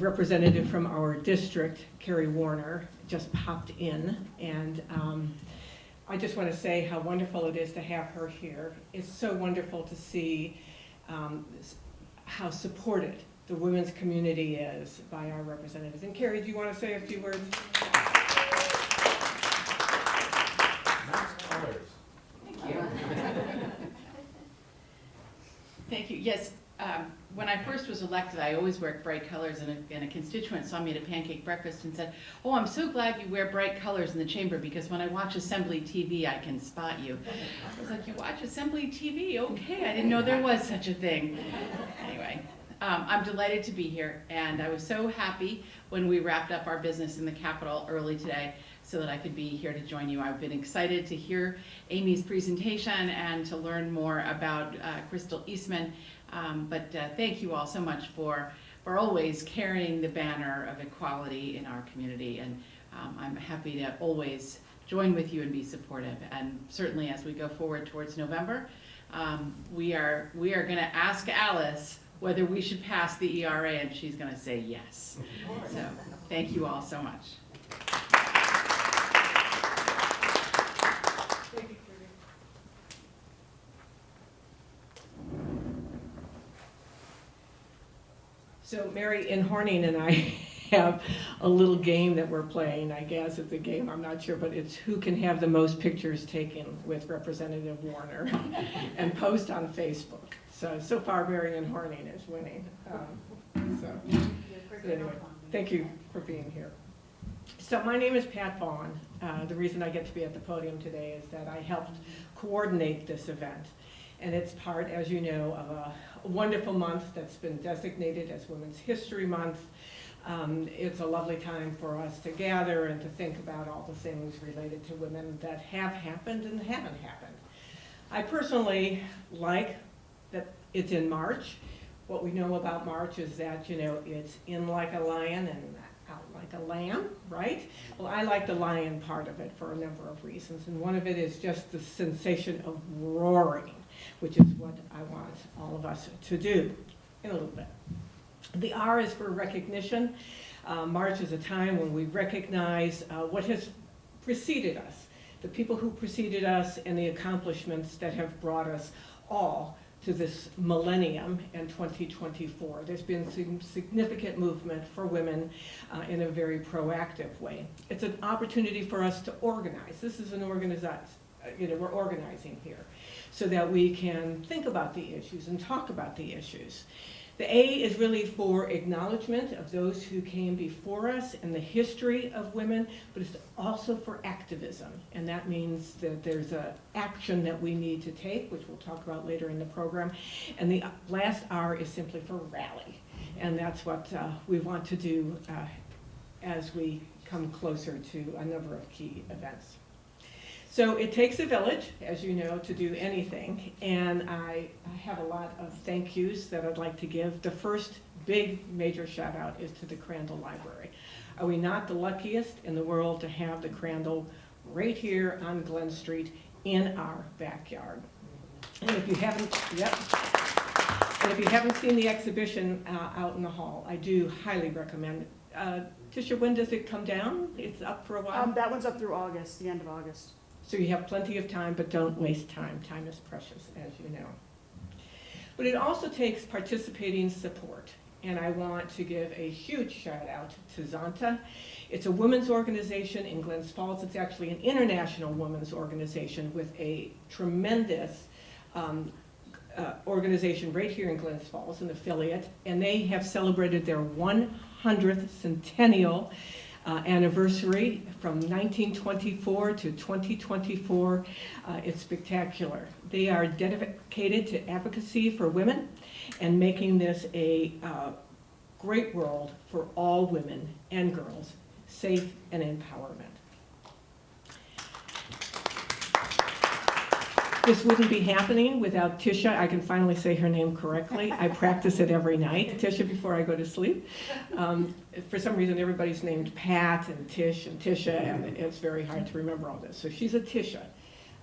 Representative from our district, Carrie Warner, just popped in, and I just want to say how wonderful it is to have her here. It's so wonderful to see how supported the women's community is by our representatives. And Carrie, do you want to say a few words? Nice colors. Thank you. Thank you. Yes, when I first was elected, I always wear bright colors, and a constituent saw me at a pancake breakfast and said, "Oh, I'm so glad you wear bright colors in the chamber, because when I watch Assembly TV, I can spot you." I was like, "You watch Assembly TV? Okay, I didn't know there was such a thing." Anyway, I'm delighted to be here, and I was so happy when we wrapped up our business in the Capitol early today so that I could be here to join you. I've been excited to hear Amy's presentation and to learn more about Crystal Eastman. But thank you all so much for always carrying the banner of equality in our community, and I'm happy to always join with you and be supportive. And certainly as we go forward towards November, we are going to ask Alice whether we should pass the ERA, and she's going to say yes. So thank you all so much. So Mary in Horning and I have a little game that we're playing. I guess it's a game, I'm not sure, but it's who can have the most pictures taken with Representative Warner and post on Facebook. So far Mary in Horning is winning. Anyway, thank you for being here. So my name is Pat Vaughn. The reason I get to be at the podium today is that I helped coordinate this event. And it's part, as you know, of a wonderful month that's been designated as Women's History Month. It's a lovely time for us to gather and to think about all the things related to women that have happened and haven't happened. I personally like that it's in March. What we know about March is that, you know, it's in like a lion and out like a lamb, right? Well, I like the lion part of it for a number of reasons, and one of it is just the sensation of roaring, which is what I want all of us to do in a little bit. The R is for recognition. March is a time when we recognize what has preceded us, the people who preceded us and the accomplishments that have brought us all to this millennium and 2024. There's been some significant movement for women in a very proactive way. It's an opportunity for us to organize. This is an we're organizing here so that we can think about the issues and talk about the issues. The A is really for acknowledgement of those who came before us and the history of women, but it's also for activism. And that means that there's an action that we need to take, which we'll talk about later in the program. And the last R is simply for rally. And that's what we want to do as we come closer to a number of key events. So it takes a village, as you know, to do anything, and I have a lot of thank yous that I'd like to give. The first big major shout out is to the Crandall Library. Are we not the luckiest in the world to have the Crandall right here on Glen Street in our backyard? And if you haven't, and if you haven't seen the exhibition out in the hall, I do highly recommend it. Tisha, when does it come down? It's up for a while? That one's up through August, the end of August. So you have plenty of time, but don't waste time. Time is precious, as you know. But it also takes participating support. And I want to give a huge shout out to Zonta. It's a women's organization in Glens Falls. It's actually an international women's organization with a tremendous organization right here in Glens Falls, an affiliate. And they have celebrated their 100th centennial anniversary from 1924 to 2024. It's spectacular. They are dedicated to advocacy for women and making this a great world for all women and girls, safe and empowerment. This wouldn't be happening without Tisha. I can finally say her name correctly. I practice it every night, Tisha, before I go to sleep. For some reason, everybody's named Pat and Tish and Tisha, and it's very hard to remember all this. So she's a Tisha.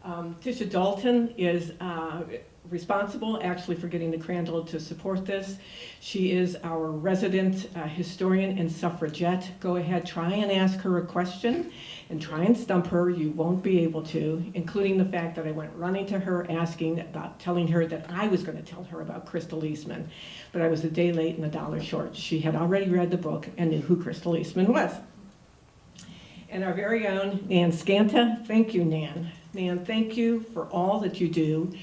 Tisha Dalton is responsible actually for getting the Crandall to support this. She is our resident historian and suffragette. Go ahead, try and ask her a question and try and stump her. You won't be able to, including the fact that I went running to her telling her that I was going to tell her about Crystal Eastman, but I was a day late and $1 short. She had already read the book and knew who Crystal Eastman was. And our very own Nan Scanta, thank you, Nan. Nan, thank you for all that you do.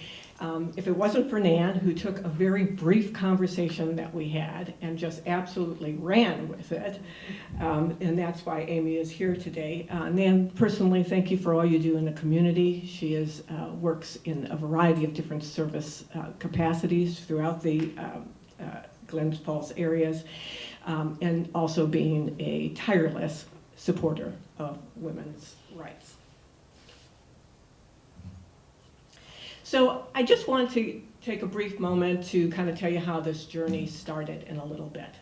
If it wasn't for Nan, who took a very brief conversation that we had and just absolutely ran with it, and that's why Amy is here today. Nan, personally, thank you for all you do in the community. She works in a variety of different service capacities throughout the Glens Falls areas, and also being a tireless supporter of women's rights. So I just want to take a brief moment to kind of tell you how this journey started in a little bit.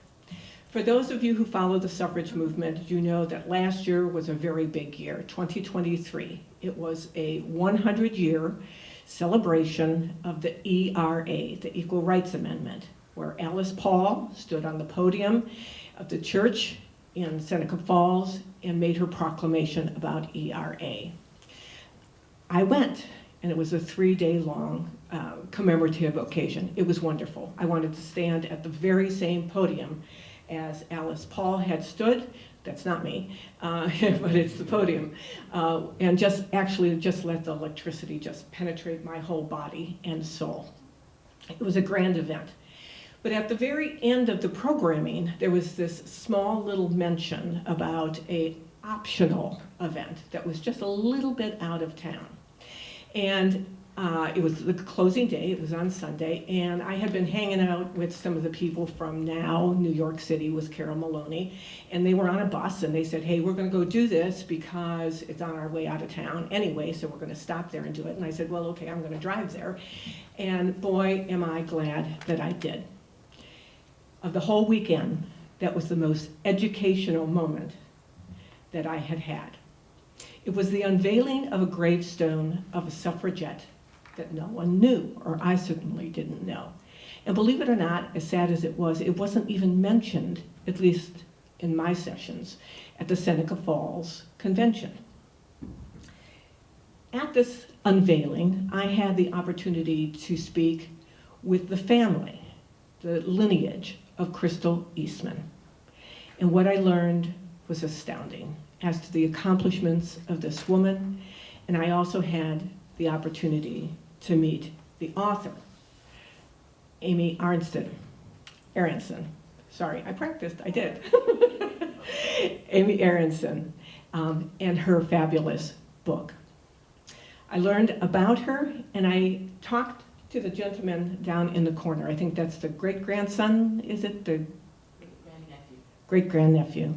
For those of you who follow the suffrage movement, you know that last year was a very big year, 2023. It was a 100-year celebration of the ERA, the Equal Rights Amendment, where Alice Paul stood on the podium of the church in Seneca Falls and made her proclamation about ERA. I went, and it was a 3-day-long commemorative occasion. It was wonderful. I wanted to stand at the very same podium as Alice Paul had stood. That's not me, but it's the podium. And just let the electricity just penetrate my whole body and soul. It was a grand event. But at the very end of the programming, there was this small little mention about an optional event that was just a little bit out of town. And it was the closing day, it was on Sunday, and I had been hanging out with some of the people from Now, New York City, with Carol Maloney, and they were on a bus, and they said, hey, we're gonna go do this because it's on our way out of town anyway, so we're gonna stop there and do it. And I said, well, okay, I'm gonna drive there. And boy, am I glad that I did. Of the whole weekend, that was the most educational moment that I had had. It was the unveiling of a gravestone of a suffragette that no one knew, or I certainly didn't know. And believe it or not, as sad as it wasn't even mentioned, at least in my sessions, at the Seneca Falls Convention. At this unveiling, I had the opportunity to speak with the family, the lineage of Crystal Eastman. And what I learned was astounding as to the accomplishments of this woman, and I also had the opportunity to meet the author, Amy Aronson. Sorry, I practiced, I did. Amy Aronson, and her fabulous book. I learned about her, and I talked to the gentleman down in the corner. I think that's the great-grandson, is it? The great-grandnephew.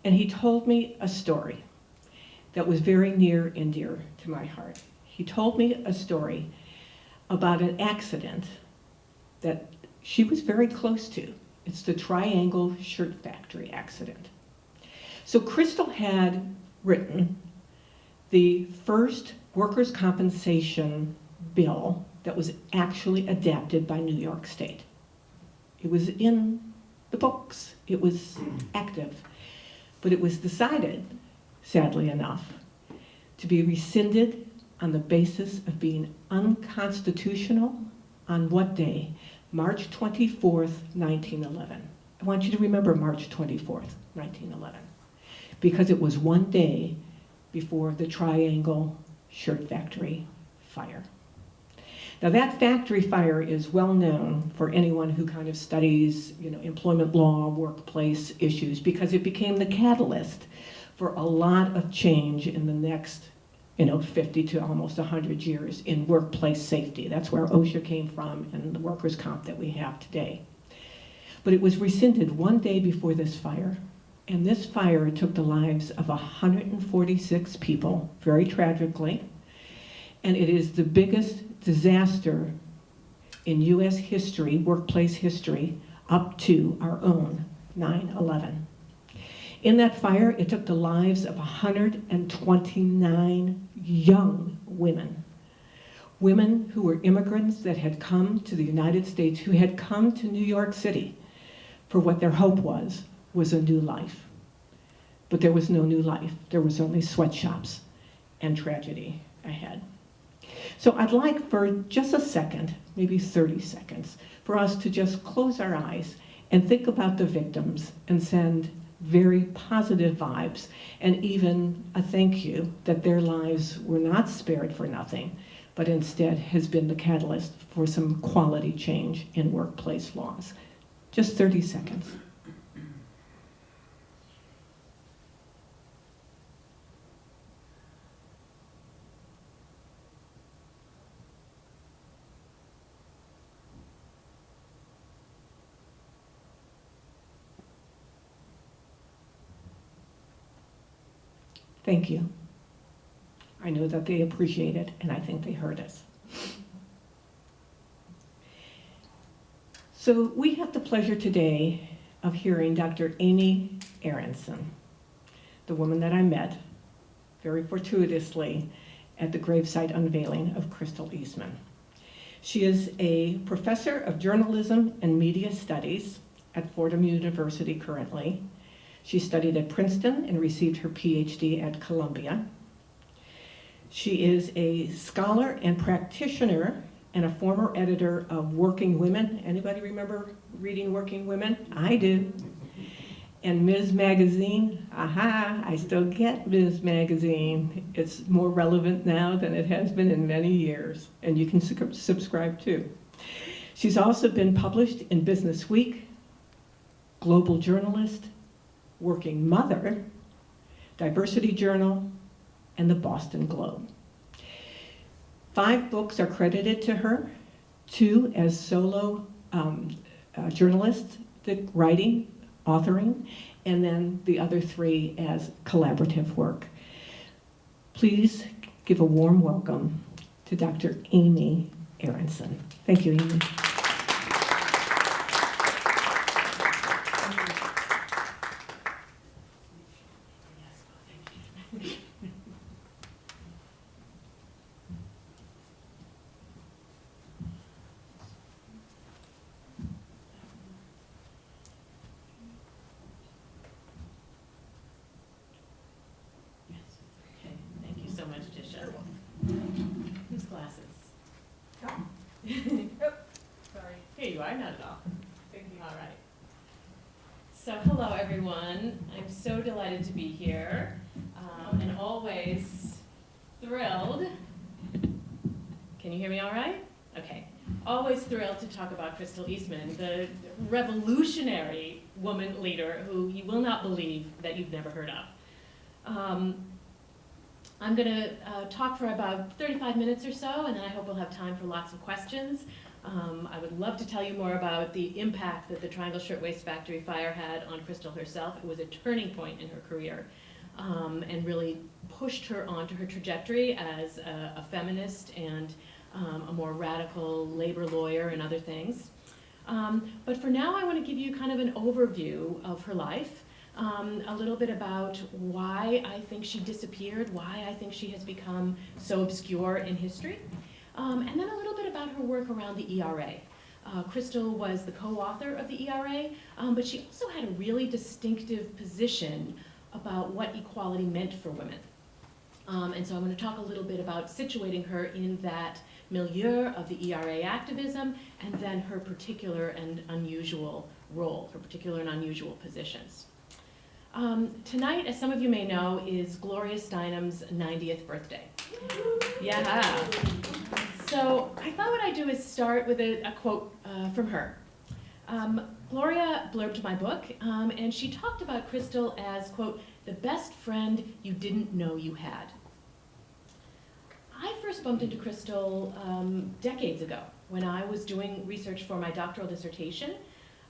And he told me a story that was very near and dear to my heart. He told me a story about an accident that she was very close to. It's the Triangle Shirt Factory accident. So Crystal had written the first workers' compensation bill that was actually adapted by New York State. It was in the books. It was active. But it was decided, sadly enough, to be rescinded on the basis of being unconstitutional on what day? March 24th, 1911. I want you to remember March 24th, 1911, because it was one day before the Triangle Shirt Factory fire. Now that factory fire is well known for anyone who kind of studies, employment law, workplace issues, because it became the catalyst for a lot of change in the next, 50 to almost 100 years in workplace safety. That's where OSHA came from and the workers' comp that we have today. But it was rescinded one day before this fire, and this fire took the lives of 146 people, very tragically, and it is the biggest disaster in U.S. history, workplace history, up to our own 9/11. In that fire, it took the lives of 129 young women, women who were immigrants that had come to the United States, who had come to New York City for what their hope was a new life. But there was no new life. There was only sweatshops and tragedy ahead. So I'd like for just a second, maybe 30 seconds, for us to just close our eyes and think about the victims and send very positive vibes and even a thank you that their lives were not spared for nothing, but instead has been the catalyst for some quality change in workplace laws. Just 30 seconds. Thank you. I know that they appreciate it, and I think they heard us. So we have the pleasure today of hearing Dr. Amy Aronson, the woman that I met very fortuitously at the gravesite unveiling of Crystal Eastman. She is a professor of journalism and media studies at Fordham University currently. She studied at Princeton and received her PhD at Columbia. She is a scholar and practitioner and a former editor of Working Women. Anybody remember reading Working Women? I do. And Ms. Magazine. Aha, I still get Ms. Magazine. It's more relevant now than it has been in many years, and you can subscribe too. She's also been published in Business Week, Global Journalist, Working Mother, Diversity Journal, and the Boston Globe. 5 books are credited to her, 2 as solo journalists, writing, authoring, and then the other 3 as collaborative work. Please give a warm welcome to Dr. Amy Aronson. Thank you, Amy. So much, Tisha. Whose glasses? Sorry. Here you are, not at all. Thank you. All right. So hello, everyone. I'm so delighted to be here and always thrilled. Can you hear me all right? Okay. Always thrilled to talk about Crystal Eastman, the revolutionary woman leader who you will not believe that you've never heard of. I'm going to talk for about 35 minutes or so, and then I hope we'll have time for lots of questions. I would love to tell you more about the impact that the Triangle Shirtwaist Factory fire had on Crystal herself. It was a turning point in her career and really pushed her onto her trajectory as a feminist and a more radical labor lawyer and other things. But for now, I want to give you kind of an overview of her life. A little bit about why I think she disappeared, why I think she has become so obscure in history, and then a little bit about her work around the ERA. Crystal was the co-author of the ERA, but she also had a really distinctive position about what equality meant for women. And so I'm going to talk a little bit about situating her in that milieu of the ERA activism, and then her particular and unusual role, her particular and unusual positions. Tonight, as some of you may know, is Gloria Steinem's 90th birthday. Yeah. So I thought what I'd do is start with a quote from her. Gloria blurbed my book, and she talked about Crystal as, quote, the best friend you didn't know you had. I first bumped into Crystal decades ago when I was doing research for my doctoral dissertation,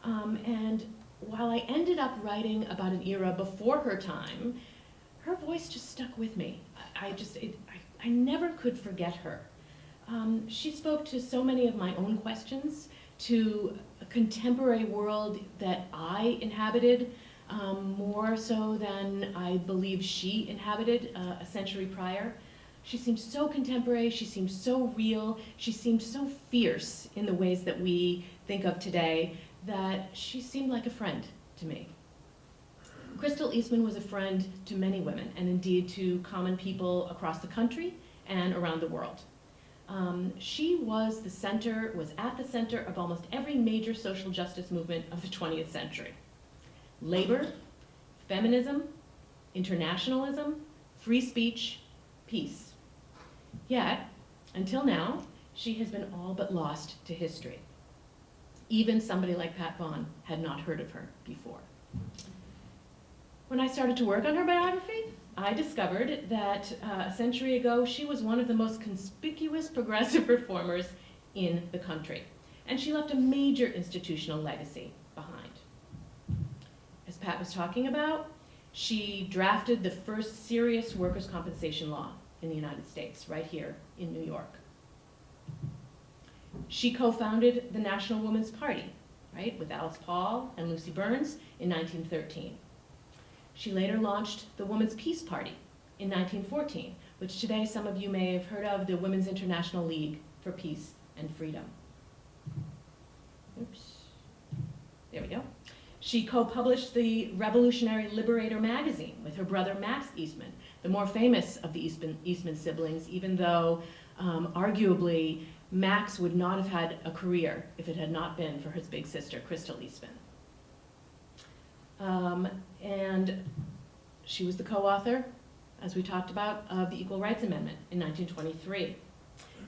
and while I ended up writing about an era before her time, her voice just stuck with me. I never could forget her. She spoke to so many of my own questions, to a contemporary world that I inhabited, more so than I believe she inhabited a century prior. She seemed so contemporary, she seemed so real, she seemed so fierce in the ways that we think of today, that she seemed like a friend to me. Crystal Eastman was a friend to many women, and indeed to common people across the country and around the world. She was at the center of almost every major social justice movement of the 20th century. Labor, feminism, internationalism, free speech, peace. Yet, until now, she has been all but lost to history. Even somebody like Pat Vaughn had not heard of her before. When I started to work on her biography, I discovered that a century ago, she was one of the most conspicuous progressive reformers in the country. And she left a major institutional legacy behind. As Pat was talking about, she drafted the first serious workers' compensation law in the United States, right here in New York. She co-founded the National Woman's Party, right, with Alice Paul and Lucy Burns in 1913. She later launched the Women's Peace Party in 1914, which today some of you may have heard of, the Women's International League for Peace and Freedom. Oops, there we go. She co-published the Revolutionary Liberator magazine with her brother Max Eastman, the more famous of the Eastman siblings, even though arguably Max would not have had a career if it had not been for his big sister, Crystal Eastman. And she was the co-author, as we talked about, of the Equal Rights Amendment in 1923.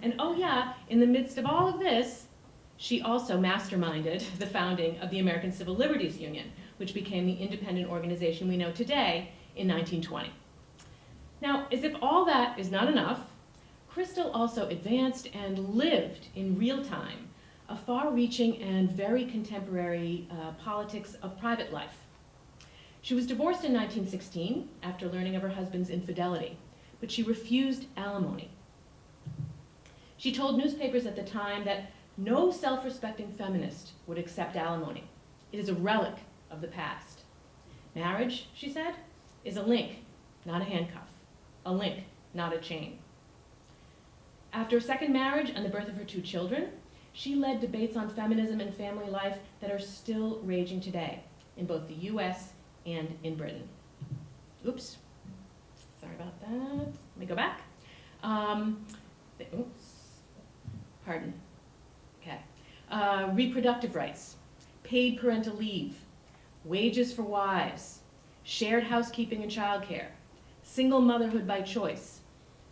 And oh yeah, in the midst of all of this, she also masterminded the founding of the American Civil Liberties Union, which became the independent organization we know today in 1920. Now, as if all that is not enough, Crystal also advanced and lived in real time a far-reaching and very contemporary politics of private life. She was divorced in 1916 after learning of her husband's infidelity, but she refused alimony. She told newspapers at the time that no self-respecting feminist would accept alimony. It is a relic of the past. Marriage, she said, is a link, not a handcuff. A link, not a chain. After a second marriage and the birth of her 2 children, she led debates on feminism and family life that are still raging today in both the US and in Britain. Oops, sorry about that. Let me go back. Oops, pardon. Okay. Reproductive rights, paid parental leave, wages for wives, shared housekeeping and childcare, single motherhood by choice,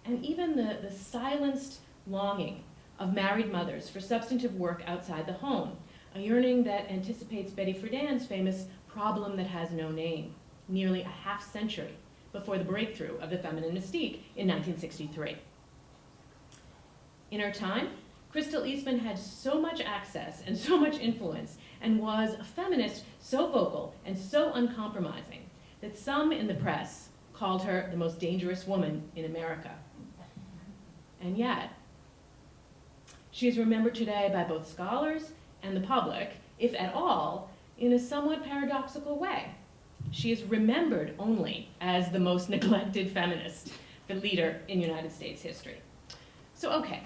and even the silenced longing of married mothers for substantive work outside the home, a yearning that anticipates Betty Friedan's famous problem that has no name, nearly a half-century before the breakthrough of the feminine mystique in 1963. In her time, Crystal Eastman had so much access and so much influence and was a feminist so vocal and so uncompromising that some in the press called her the most dangerous woman in America. And yet, she is remembered today by both scholars and the public, if at all, in a somewhat paradoxical way. She is remembered only as the most neglected feminist, the leader in United States history. So okay,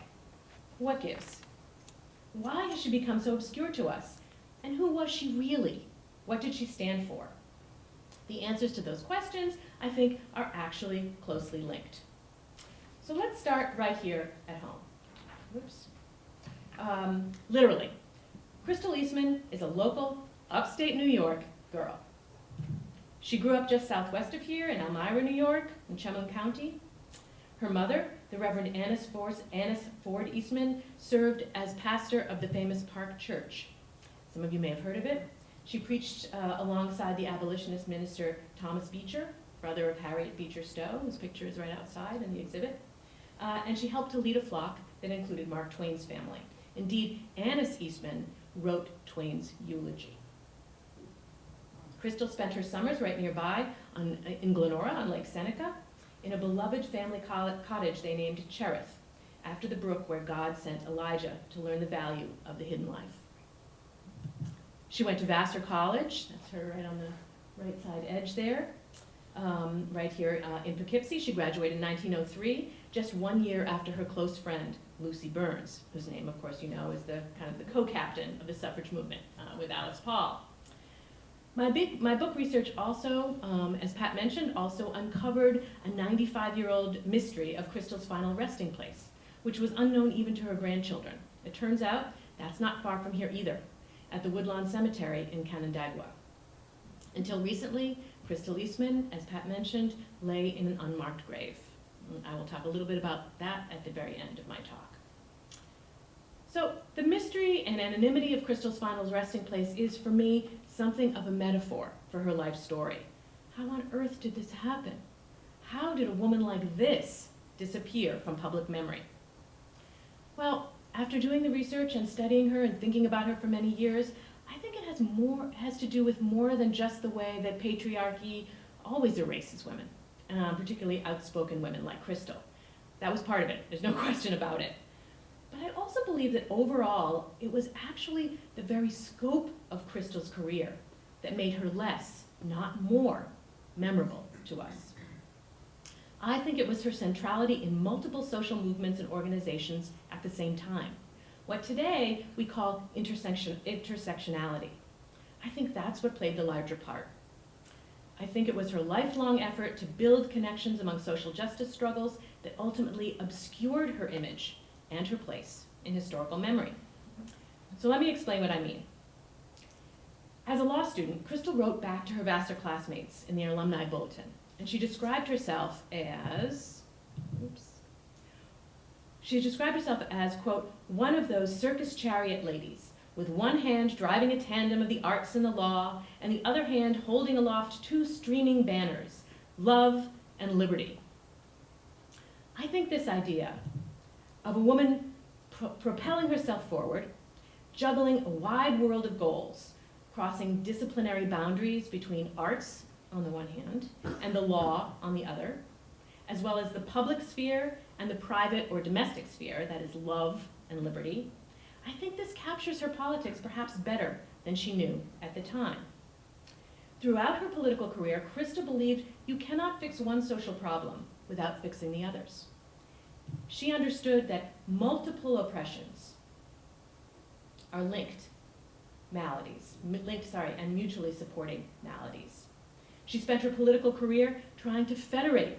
what gives? Why has she become so obscure to us? And who was she really? What did she stand for? The answers to those questions, I think, are actually closely linked. So let's start right here at home. Oops. Literally, Crystal Eastman is a local, upstate New York girl. She grew up just southwest of here in Elmira, New York, in Chemung County. Her mother, the Reverend Annis Ford Eastman, served as pastor of the famous Park Church. Some of you may have heard of it. She preached alongside the abolitionist minister Thomas Beecher, brother of Harriet Beecher Stowe, whose picture is right outside in the exhibit. And she helped to lead a flock that included Mark Twain's family. Indeed, Annis Eastman wrote Twain's eulogy. Crystal spent her summers right nearby in Glenora on Lake Seneca in a beloved family cottage they named Cherith, after the brook where God sent Elijah to learn the value of the hidden life. She went to Vassar College, that's her right on the right side edge there, right here in Poughkeepsie. She graduated in 1903, just 1 year after her close friend, Lucy Burns, whose name, of course, you know, is the kind of the co-captain of the suffrage movement with Alice Paul. My book research also, as Pat mentioned, also uncovered a 95-year-old mystery of Crystal's final resting place, which was unknown even to her grandchildren. It turns out that's not far from here either, at the Woodlawn Cemetery in Canandaigua. Until recently, Crystal Eastman, as Pat mentioned, lay in an unmarked grave. I will talk a little bit about that at the very end of my talk. So the mystery and anonymity of Crystal's final resting place is, for me, something of a metaphor for her life story. How on earth did this happen? How did a woman like this disappear from public memory? Well, after doing the research and studying her and thinking about her for many years, I think it has to do with more than just the way that patriarchy always erases women, particularly outspoken women like Crystal. That was part of it, there's no question about it. But I also believe that overall, it was actually the very scope of Crystal's career that made her less, not more, memorable to us. I think it was her centrality in multiple social movements and organizations at the same time, what today we call intersectionality. I think that's what played the larger part. I think it was her lifelong effort to build connections among social justice struggles that ultimately obscured her image and her place in historical memory. So let me explain what I mean. As a law student, Crystal wrote back to her Vassar classmates in their alumni bulletin, and she described herself as, quote, one of those circus chariot ladies, with one hand driving a tandem of the arts and the law, and the other hand holding aloft two streaming banners, love and liberty. I think this idea of a woman propelling herself forward, juggling a wide world of goals, crossing disciplinary boundaries between arts on the one hand and the law on the other, as well as the public sphere and the private or domestic sphere, that is love and liberty. I think this captures her politics perhaps better than she knew at the time. Throughout her political career, Crystal believed you cannot fix one social problem without fixing the others. She understood that multiple oppressions are linked and mutually supporting maladies. She spent her political career trying to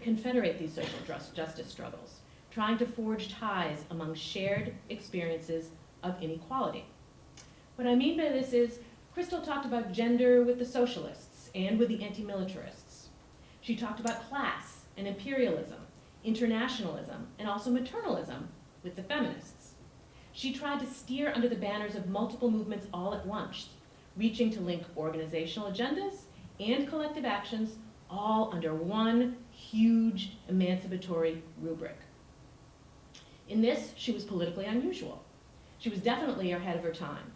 confederate these social justice struggles, trying to forge ties among shared experiences of inequality. What I mean by this is, Crystal talked about gender with the socialists and with the anti-militarists. She talked about class and imperialism, internationalism, and also maternalism with the feminists. She tried to steer under the banners of multiple movements all at once, reaching to link organizational agendas and collective actions all under one huge emancipatory rubric. In this, she was politically unusual. She was definitely ahead of her time.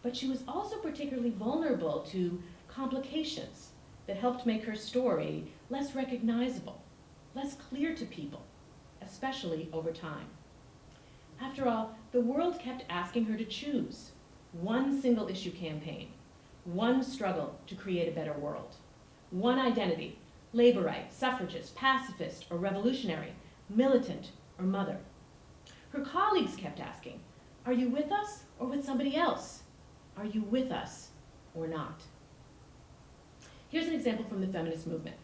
But she was also particularly vulnerable to complications that helped make her story less recognizable, less clear to people, especially over time. After all, the world kept asking her to choose one single issue campaign, one struggle to create a better world, one identity, laborite, suffragist, pacifist, or revolutionary, militant, or mother. Her colleagues kept asking, are you with us or with somebody else? Are you with us or not? Here's an example from the feminist movement.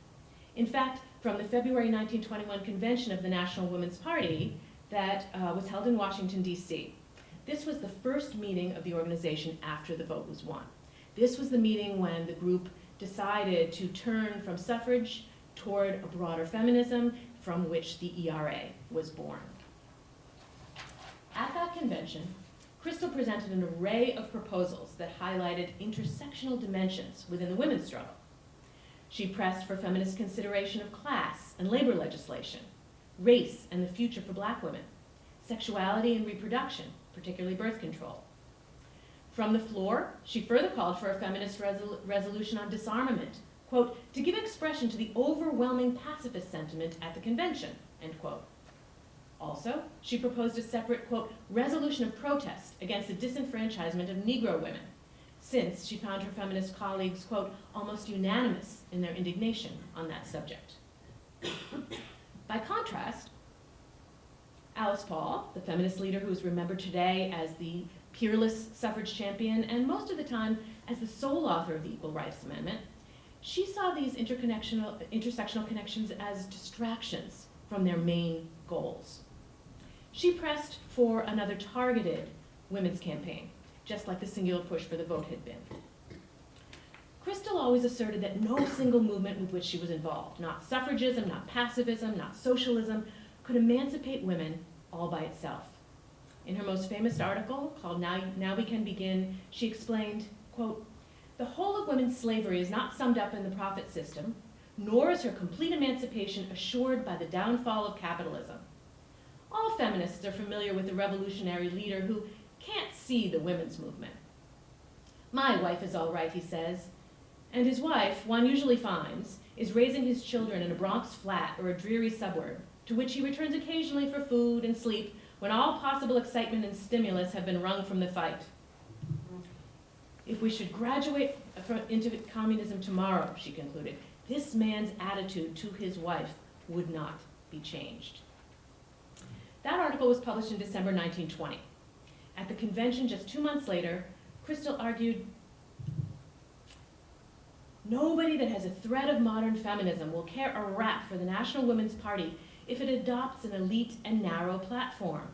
In fact, from the February 1921 convention of the National Women's Party that was held in Washington, D.C. This was the first meeting of the organization after the vote was won. This was the meeting when the group decided to turn from suffrage toward a broader feminism from which the ERA was born. At that convention, Crystal presented an array of proposals that highlighted intersectional dimensions within the women's struggle. She pressed for feminist consideration of class and labor legislation, race and the future for Black women, sexuality and reproduction, particularly birth control. From the floor, she further called for a feminist resolution on disarmament, quote, to give expression to the overwhelming pacifist sentiment at the convention, end quote. Also, she proposed a separate, quote, resolution of protest against the disenfranchisement of Negro women, since she found her feminist colleagues, quote, almost unanimous in their indignation on that subject. By contrast, Alice Paul, the feminist leader who is remembered today as the peerless suffrage champion and most of the time as the sole author of the Equal Rights Amendment, she saw these intersectional connections as distractions from their main goals. She pressed for another targeted women's campaign, just like the singular push for the vote had been. Crystal always asserted that no single movement with which she was involved, not suffragism, not pacifism, not socialism, could emancipate women all by itself. In her most famous article, called Now We Can Begin, she explained, quote, the whole of women's slavery is not summed up in the profit system, nor is her complete emancipation assured by the downfall of capitalism. All feminists are familiar with the revolutionary leader who can't see the women's movement. My wife is all right, he says, and his wife, one usually finds, is raising his children in a Bronx flat or a dreary suburb, to which he returns occasionally for food and sleep when all possible excitement and stimulus have been wrung from the fight. If we should graduate into communism tomorrow, she concluded, this man's attitude to his wife would not be changed. That article was published in December 1920. At the convention just 2 months later, Crystal argued, nobody that has a thread of modern feminism will care a rap for the National Women's Party if it adopts an elite and narrow platform.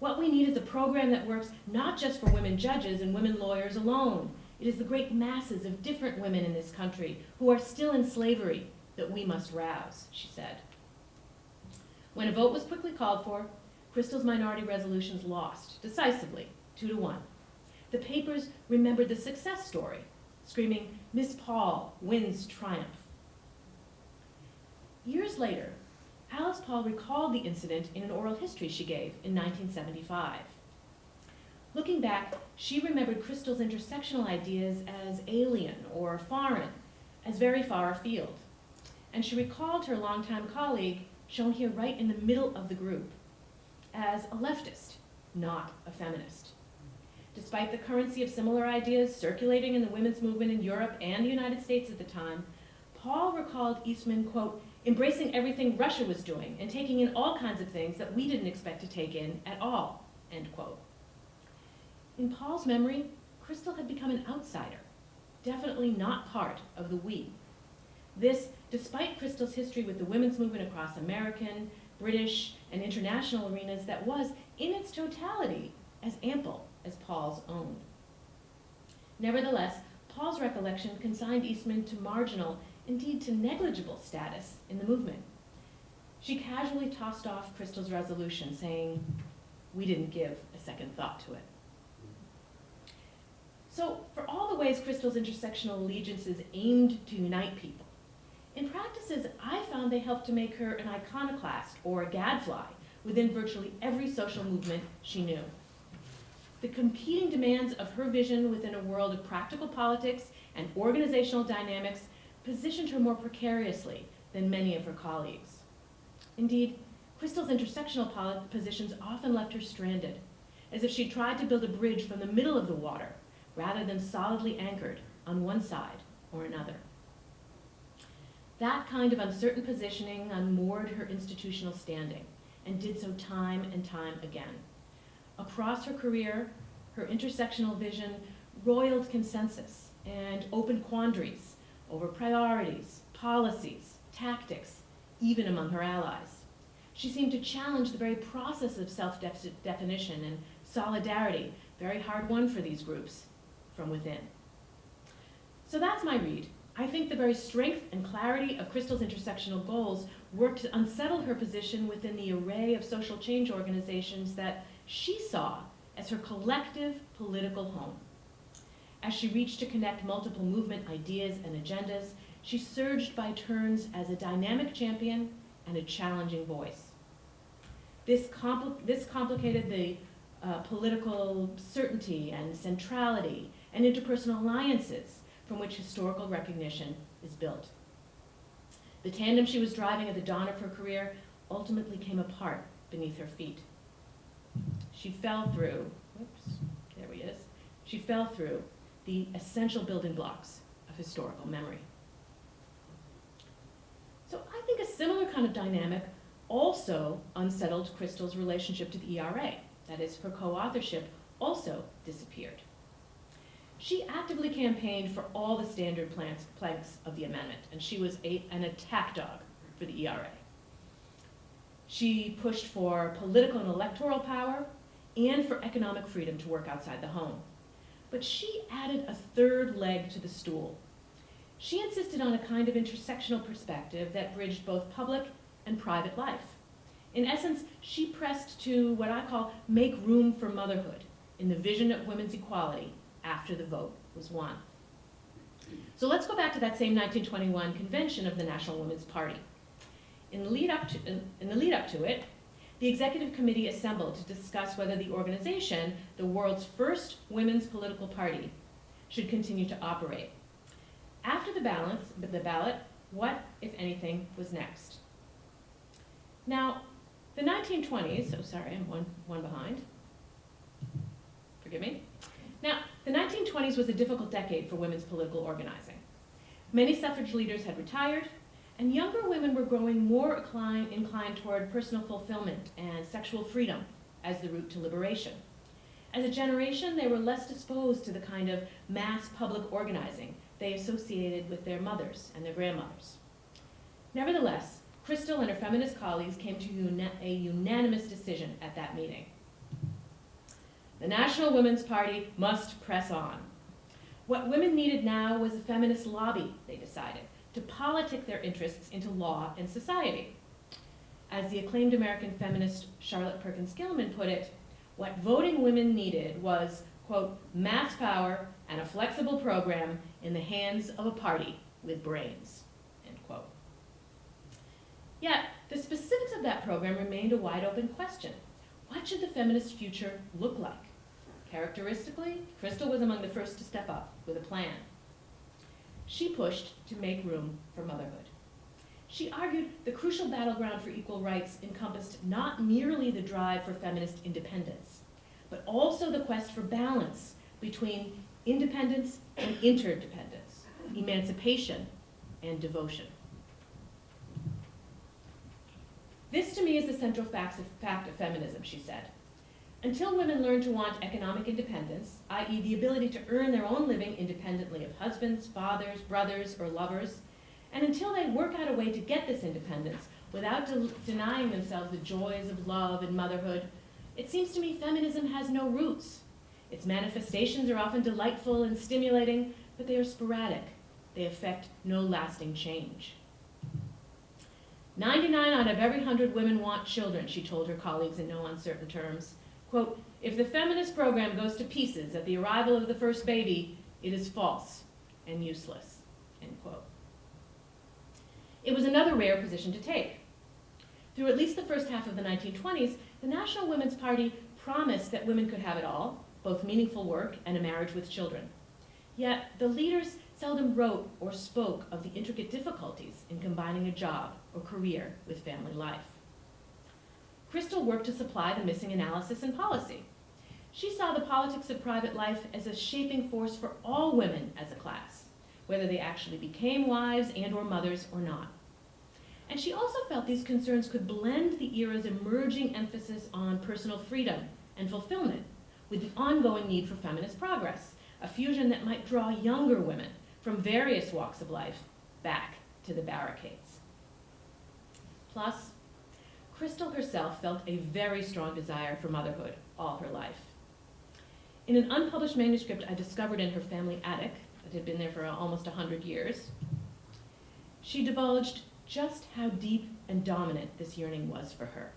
What we need is a program that works not just for women judges and women lawyers alone. It is the great masses of different women in this country who are still in slavery that we must rouse, she said. When a vote was quickly called for, Crystal's minority resolutions lost, decisively, 2-1. The papers remembered the success story, screaming, Miss Paul wins triumph. Years later, Alice Paul recalled the incident in an oral history she gave in 1975. Looking back, she remembered Crystal's intersectional ideas as alien or foreign, as very far afield. And she recalled her longtime colleague, shown here right in the middle of the group, as a leftist, not a feminist. Despite the currency of similar ideas circulating in the women's movement in Europe and the United States at the time, Paul recalled Eastman, quote, embracing everything Russia was doing and taking in all kinds of things that we didn't expect to take in at all, end quote. In Paul's memory, Crystal had become an outsider, definitely not part of the we. This, despite Crystal's history with the women's movement across American, British, and international arenas that was, in its totality, as ample as Paul's own. Nevertheless, Paul's recollection consigned Eastman to marginal, indeed to negligible status in the movement. She casually tossed off Crystal's resolution, saying, we didn't give a second thought to it. So, for all the ways Crystal's intersectional allegiances aimed to unite people, in practices, I found they helped to make her an iconoclast or a gadfly within virtually every social movement she knew. The competing demands of her vision within a world of practical politics and organizational dynamics positioned her more precariously than many of her colleagues. Indeed, Crystal's intersectional positions often left her stranded, as if she tried to build a bridge from the middle of the water rather than solidly anchored on one side or another. That kind of uncertain positioning unmoored her institutional standing, and did so time and time again. Across her career, her intersectional vision roiled consensus and opened quandaries over priorities, policies, tactics, even among her allies. She seemed to challenge the very process of self-definition and solidarity, very hard won for these groups, from within. So that's my read. I think the very strength and clarity of Crystal's intersectional goals worked to unsettle her position within the array of social change organizations that she saw as her collective political home. As she reached to connect multiple movement ideas and agendas, she surged by turns as a dynamic champion and a challenging voice. This complicated the political certainty and centrality and interpersonal alliances from which historical recognition is built. The tandem she was driving at the dawn of her career ultimately came apart beneath her feet. She fell through the essential building blocks of historical memory. So I think a similar kind of dynamic also unsettled Crystal's relationship to the ERA. That is, her co-authorship also disappeared. She actively campaigned for all the standard planks of the amendment, and she was an attack dog for the ERA. She pushed for political and electoral power and for economic freedom to work outside the home. But she added a third leg to the stool. She insisted on a kind of intersectional perspective that bridged both public and private life. In essence, she pressed to what I call make room for motherhood in the vision of women's equality after the vote was won. So let's go back to that same 1921 convention of the National Women's Party. In the lead up to it, the executive committee assembled to discuss whether the organization, the world's first women's political party, should continue to operate. After the ballot, what, if anything, was next? Now, the 1920s, oh sorry, I'm one behind. Forgive me. Now, the 1920s was a difficult decade for women's political organizing. Many suffrage leaders had retired, and younger women were growing more inclined toward personal fulfillment and sexual freedom as the route to liberation. As a generation, they were less disposed to the kind of mass public organizing they associated with their mothers and their grandmothers. Nevertheless, Crystal and her feminist colleagues came to a unanimous decision at that meeting. The National Women's Party must press on. What women needed now was a feminist lobby, they decided, to politic their interests into law and society. As the acclaimed American feminist Charlotte Perkins Gilman put it, what voting women needed was, quote, mass power and a flexible program in the hands of a party with brains, end quote. Yet, the specifics of that program remained a wide open question. What should the feminist future look like? Characteristically, Crystal was among the first to step up with a plan. She pushed to make room for motherhood. She argued the crucial battleground for equal rights encompassed not merely the drive for feminist independence, but also the quest for balance between independence and interdependence, emancipation and devotion. This to me is the central fact of feminism, she said. Until women learn to want economic independence, i.e. the ability to earn their own living independently of husbands, fathers, brothers, or lovers, and until they work out a way to get this independence without denying themselves the joys of love and motherhood, it seems to me feminism has no roots. Its manifestations are often delightful and stimulating, but they are sporadic. They affect no lasting change. 99 out of every 100 women want children, she told her colleagues in no uncertain terms. Quote, if the feminist program goes to pieces at the arrival of the first baby, it is false and useless, end quote. It was another rare position to take. Through at least the first half of the 1920s, the National Women's Party promised that women could have it all, both meaningful work and a marriage with children. Yet, the leaders seldom wrote or spoke of the intricate difficulties in combining a job or career with family life. Crystal worked to supply the missing analysis and policy. She saw the politics of private life as a shaping force for all women as a class, whether they actually became wives and or mothers or not. And she also felt these concerns could blend the era's emerging emphasis on personal freedom and fulfillment with the ongoing need for feminist progress, a fusion that might draw younger women from various walks of life back to the barricades. Plus, Crystal herself felt a very strong desire for motherhood all her life. In an unpublished manuscript I discovered in her family attic, that had been there for almost 100 years, she divulged just how deep and dominant this yearning was for her.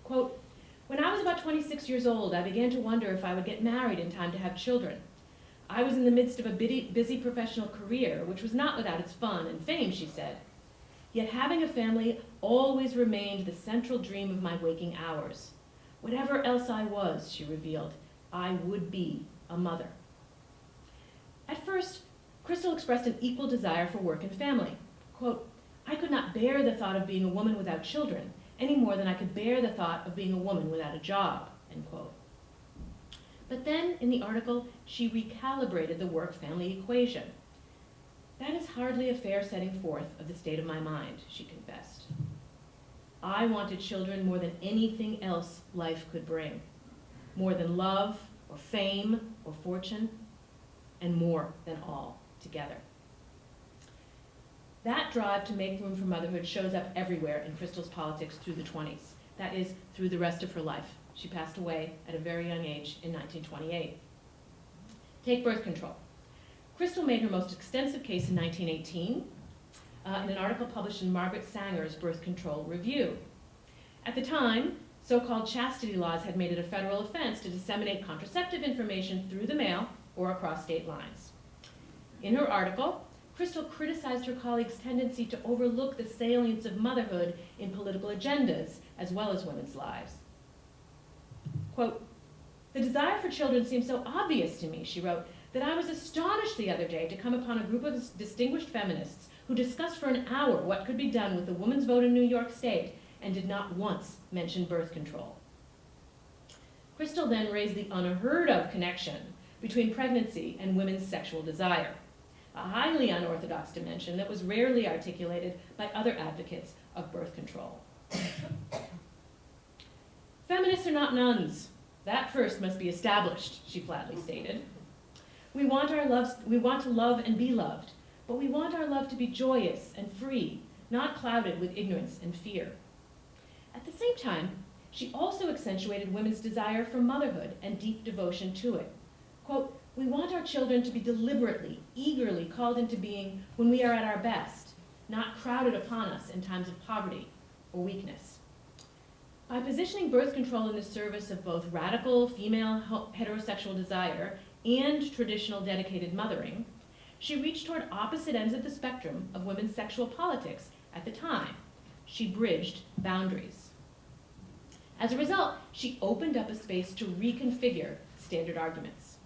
Quote, when I was about 26 years old, I began to wonder if I would get married in time to have children. I was in the midst of a busy professional career, which was not without its fun and fame, she said. Yet having a family always remained the central dream of my waking hours. Whatever else I was, she revealed, I would be a mother. At first, Crystal expressed an equal desire for work and family. Quote, I could not bear the thought of being a woman without children, any more than I could bear the thought of being a woman without a job, end quote. But then, in the article, she recalibrated the work-family equation. "That is hardly a fair setting forth of the state of my mind," she confessed. "I wanted children more than anything else life could bring, more than love or fame or fortune, and more than all together." That drive to make room for motherhood shows up everywhere in Crystal's politics through the 20s. That is, through the rest of her life. She passed away at a very young age in 1928. Take birth control. Crystal made her most extensive case in 1918 in an article published in Margaret Sanger's Birth Control Review. At the time, so-called chastity laws had made it a federal offense to disseminate contraceptive information through the mail or across state lines. In her article, Crystal criticized her colleagues' tendency to overlook the salience of motherhood in political agendas as well as women's lives. Quote, "The desire for children seemed so obvious to me," she wrote, "that I was astonished the other day to come upon a group of distinguished feminists who discussed for an hour what could be done with the woman's vote in New York State and did not once mention birth control." Crystal then raised the unheard of connection between pregnancy and women's sexual desire, a highly unorthodox dimension that was rarely articulated by other advocates of birth control. "Feminists are not nuns. That first must be established," she flatly stated. We want to love and be loved, but we want our love to be joyous and free, not clouded with ignorance and fear." At the same time, she also accentuated women's desire for motherhood and deep devotion to it. Quote, "We want our children to be deliberately, eagerly called into being when we are at our best, not crowded upon us in times of poverty or weakness." By positioning birth control in the service of both radical female heterosexual desire and traditional dedicated mothering, she reached toward opposite ends of the spectrum of women's sexual politics at the time. She bridged boundaries. As a result, she opened up a space to reconfigure standard arguments.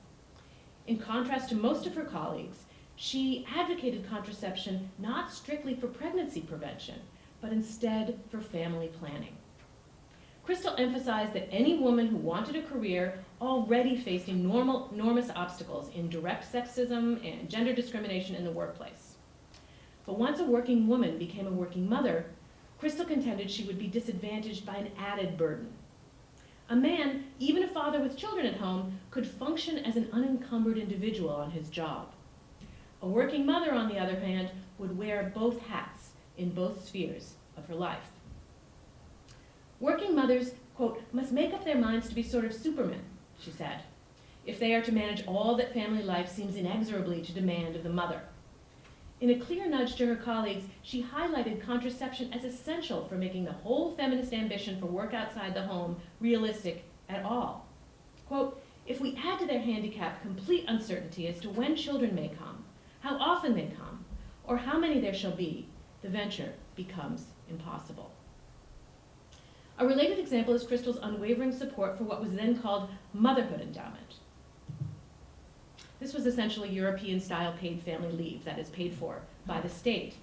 In contrast to most of her colleagues, she advocated contraception not strictly for pregnancy prevention, but instead for family planning. Crystal emphasized that any woman who wanted a career already faced enormous obstacles in direct sexism and gender discrimination in the workplace. But once a working woman became a working mother, Crystal contended she would be disadvantaged by an added burden. A man, even a father with children at home, could function as an unencumbered individual on his job. A working mother, on the other hand, would wear both hats in both spheres of her life. Working mothers, quote, "must make up their minds to be sort of supermen," she said, "if they are to manage all that family life seems inexorably to demand of the mother." In a clear nudge to her colleagues, she highlighted contraception as essential for making the whole feminist ambition for work outside the home realistic at all. Quote, "If we add to their handicap complete uncertainty as to when children may come, how often they come, or how many there shall be, the venture becomes impossible." A related example is Crystal's unwavering support for what was then called motherhood endowment. This was essentially European-style paid family leave that is paid for by the state.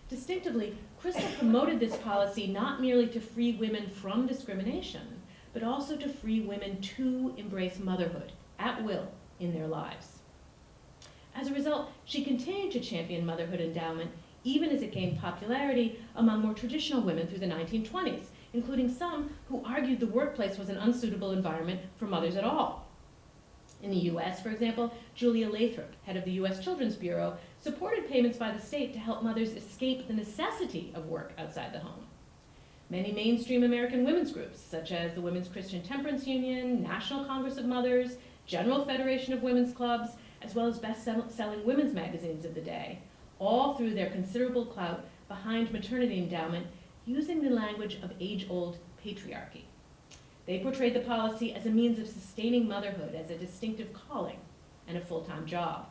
Distinctively, Crystal promoted this policy not merely to free women from discrimination, but also to free women to embrace motherhood at will in their lives. As a result, she continued to champion motherhood endowment even as it gained popularity among more traditional women through the 1920s, including some who argued the workplace was an unsuitable environment for mothers at all. In the US, for example, Julia Lathrop, head of the US Children's Bureau, supported payments by the state to help mothers escape the necessity of work outside the home. Many mainstream American women's groups, such as the Women's Christian Temperance Union, National Congress of Mothers, General Federation of Women's Clubs, as well as best-selling women's magazines of the day, all threw their considerable clout behind maternity endowment using the language of age-old patriarchy. They portrayed the policy as a means of sustaining motherhood as a distinctive calling and a full-time job.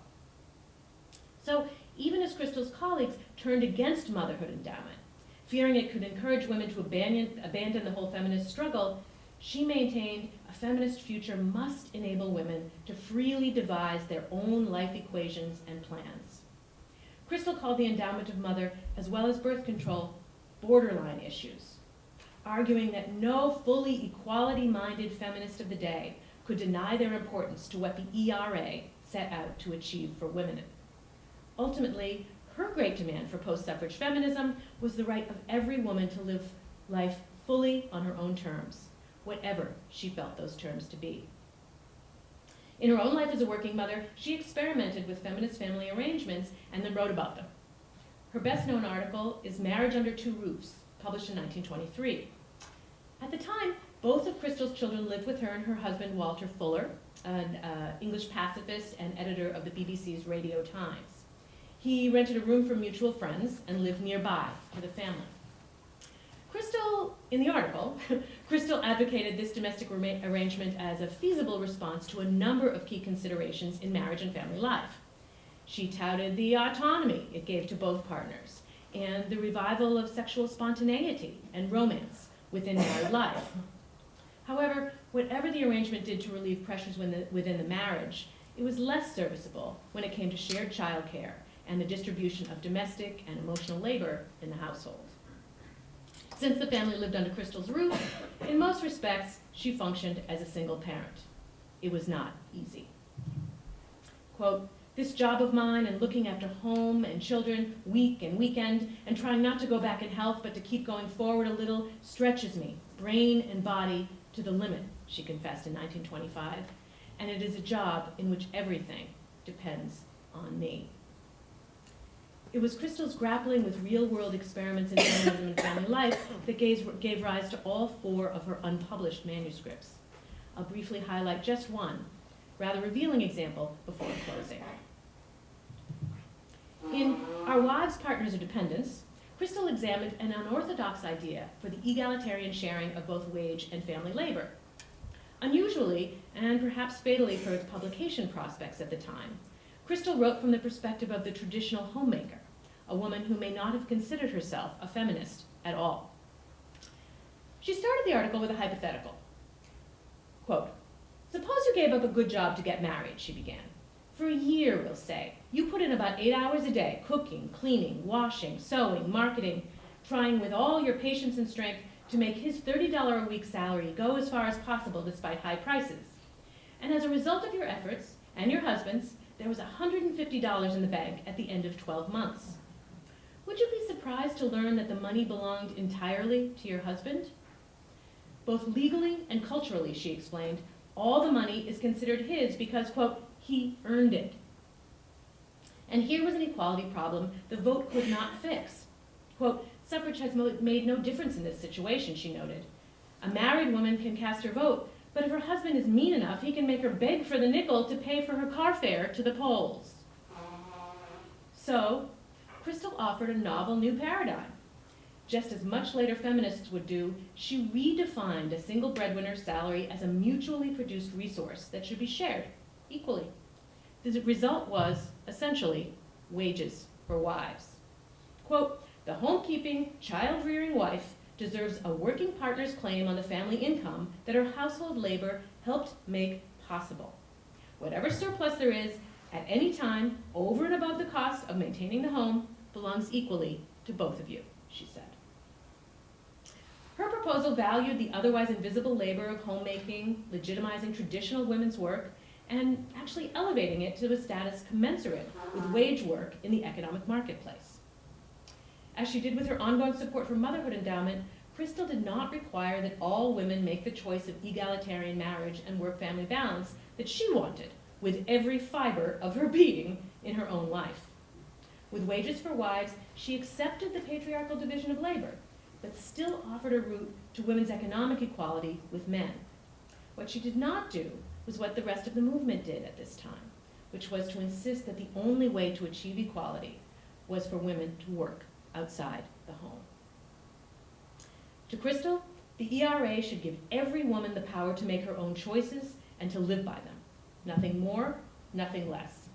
So even as Crystal's colleagues turned against motherhood endowment, fearing it could encourage women to abandon the whole feminist struggle, she maintained a feminist future must enable women to freely devise their own life equations and plans. Crystal called the endowment of mother, as well as birth control, borderline issues, arguing that no fully equality-minded feminist of the day could deny their importance to what the ERA set out to achieve for women. Ultimately, her great demand for post-suffrage feminism was the right of every woman to live life fully on her own terms, whatever she felt those terms to be. In her own life as a working mother, she experimented with feminist family arrangements and then wrote about them. Her best-known article is Marriage Under Two Roofs, published in 1923. At the time, both of Crystal's children lived with her and her husband, Walter Fuller, an English pacifist and editor of the BBC's Radio Times. He rented a room from mutual friends and lived nearby to the family. In the article, Crystal advocated this domestic arrangement as a feasible response to a number of key considerations in marriage and family life. She touted the autonomy it gave to both partners and the revival of sexual spontaneity and romance within married life. However, whatever the arrangement did to relieve pressures within the marriage, it was less serviceable when it came to shared childcare and the distribution of domestic and emotional labor in the household. Since the family lived under Crystal's roof, in most respects, she functioned as a single parent. It was not easy. Quote, "This job of mine and looking after home and children week and weekend and trying not to go back in health but to keep going forward a little stretches me, brain and body, to the limit," she confessed in 1925, "and it is a job in which everything depends on me." It was Crystal's grappling with real-world experiments in feminism and family life that gave rise to all 4 of her unpublished manuscripts. I'll briefly highlight just one, rather revealing example before closing. In Our Wives, Partners, or Dependents, Crystal examined an unorthodox idea for the egalitarian sharing of both wage and family labor. Unusually, and perhaps fatally for its publication prospects at the time, Crystal wrote from the perspective of the traditional homemaker, a woman who may not have considered herself a feminist at all. She started the article with a hypothetical. Quote, "Suppose you gave up a good job to get married," she began. "For a year, we'll say. You put in about 8 hours a day, cooking, cleaning, washing, sewing, marketing, trying with all your patience and strength to make his $30 a week salary go as far as possible despite high prices. And as a result of your efforts, and your husband's, there was $150 in the bank at the end of 12 months. Would you be surprised to learn that the money belonged entirely to your husband? Both legally and culturally," she explained, "all the money is considered his because, quote, he earned it." And here was an equality problem the vote could not fix. Quote, "Suffrage has made no difference in this situation," she noted. "A married woman can cast her vote, but if her husband is mean enough, he can make her beg for the nickel to pay for her car fare to the polls." So, Crystal offered a novel new paradigm. Just as much later feminists would do, she redefined a single breadwinner's salary as a mutually produced resource that should be shared equally. The result was, essentially, wages for wives. Quote, "The homekeeping, child-rearing wife deserves a working partner's claim on the family income that her household labor helped make possible. Whatever surplus there is, at any time, over and above the cost of maintaining the home, belongs equally to both of you," she said. Her proposal valued the otherwise invisible labor of homemaking, legitimizing traditional women's work, and actually elevating it to a status commensurate with wage work in the economic marketplace. As she did with her ongoing support for Motherhood Endowment, Crystal did not require that all women make the choice of egalitarian marriage and work-family balance that she wanted with every fiber of her being in her own life. With Wages for Wives, she accepted the patriarchal division of labor, but still offered a route to women's economic equality with men. What she did not do was what the rest of the movement did at this time, which was to insist that the only way to achieve equality was for women to work outside the home. To Crystal, the ERA should give every woman the power to make her own choices and to live by them. Nothing more, nothing less.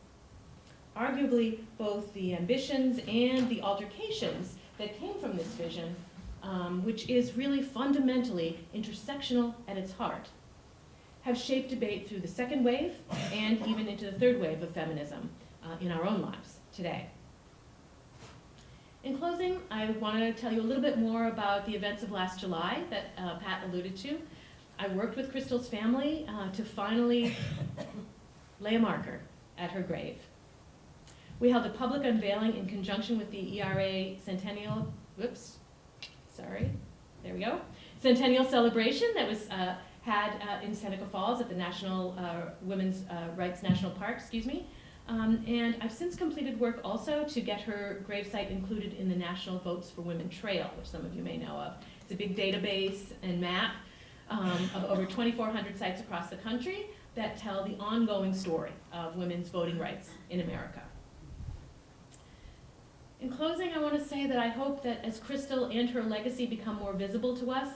Arguably, both the ambitions and the altercations that came from this vision, which is really fundamentally intersectional at its heart, have shaped debate through the second wave and even into the third wave of feminism in our own lives today. In closing, I want to tell you a little bit more about the events of last July that Pat alluded to. I worked with Crystal's family to finally lay a marker at her grave. We held a public unveiling in conjunction with the ERA Centennial, Centennial celebration that was had in Seneca Falls at the National Women's Rights National Park, and I've since completed work also to get her gravesite included in the National Votes for Women Trail, which some of you may know of. It's a big database and map of over 2,400 sites across the country that tell the ongoing story of women's voting rights in America. In closing, I want to say that I hope that as Crystal and her legacy become more visible to us,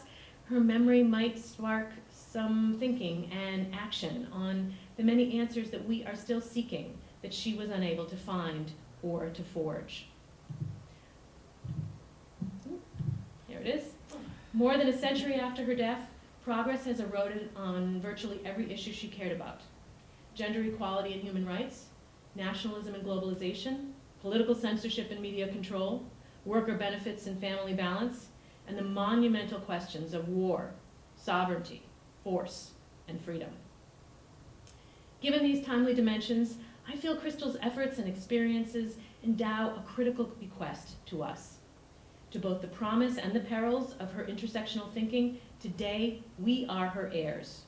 her memory might spark some thinking and action on the many answers that we are still seeking that she was unable to find or to forge. Here it is. More than a century after her death, progress has eroded on virtually every issue she cared about. Gender equality and human rights, nationalism and globalization, political censorship and media control, worker benefits and family balance, and the monumental questions of war, sovereignty, force, and freedom. Given these timely dimensions, I feel Crystal's efforts and experiences endow a critical bequest to us. To both the promise and the perils of her intersectional thinking, today we are her heirs.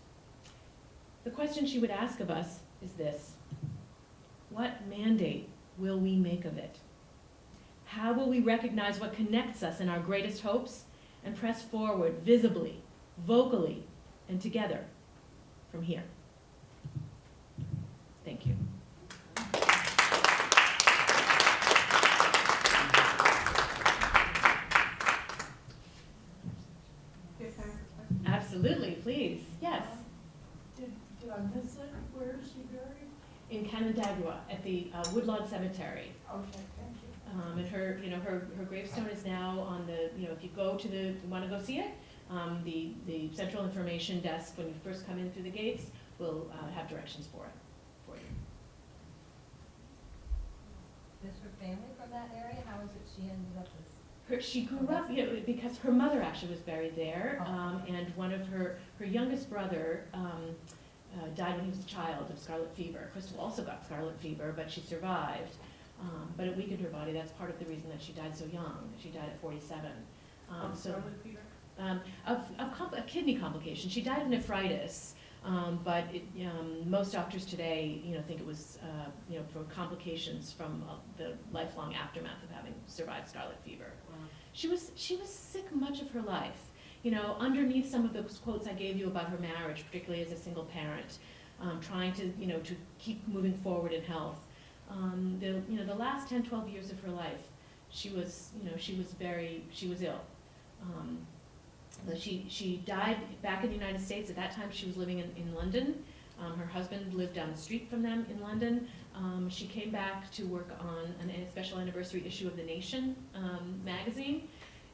The question she would ask of us is this: what mandate will we make of it? How will we recognize what connects us in our greatest hopes and press forward visibly, vocally, and together from here? Thank you. Absolutely, please. Yes. Did I miss it? Where is she buried? In Canandaigua at the Woodlawn Cemetery. Okay, thank you. And her gravestone is now on the, if you go to you want to go see it, the central information desk when you first come in through the gates will have directions for you. Is her family from that area? How is it she ended up as? She grew up, because her mother actually was buried there, and one of her youngest brother died when he was a child of scarlet fever. Crystal also got scarlet fever, but she survived. But it weakened her body. That's part of the reason that she died so young. She died at 47. Scarlet fever? Of kidney complications. She died of nephritis, but most doctors today, think it was, for complications from the lifelong aftermath of having survived scarlet fever. Wow. She was sick much of her life. Underneath some of those quotes I gave you about her marriage, particularly as a single parent, trying to, to keep moving forward in health. The last 10, 12 years of her life, she was ill. She died back in the United States. At that time, she was living in London. Her husband lived down the street from them in London. She came back to work on a special anniversary issue of The Nation magazine.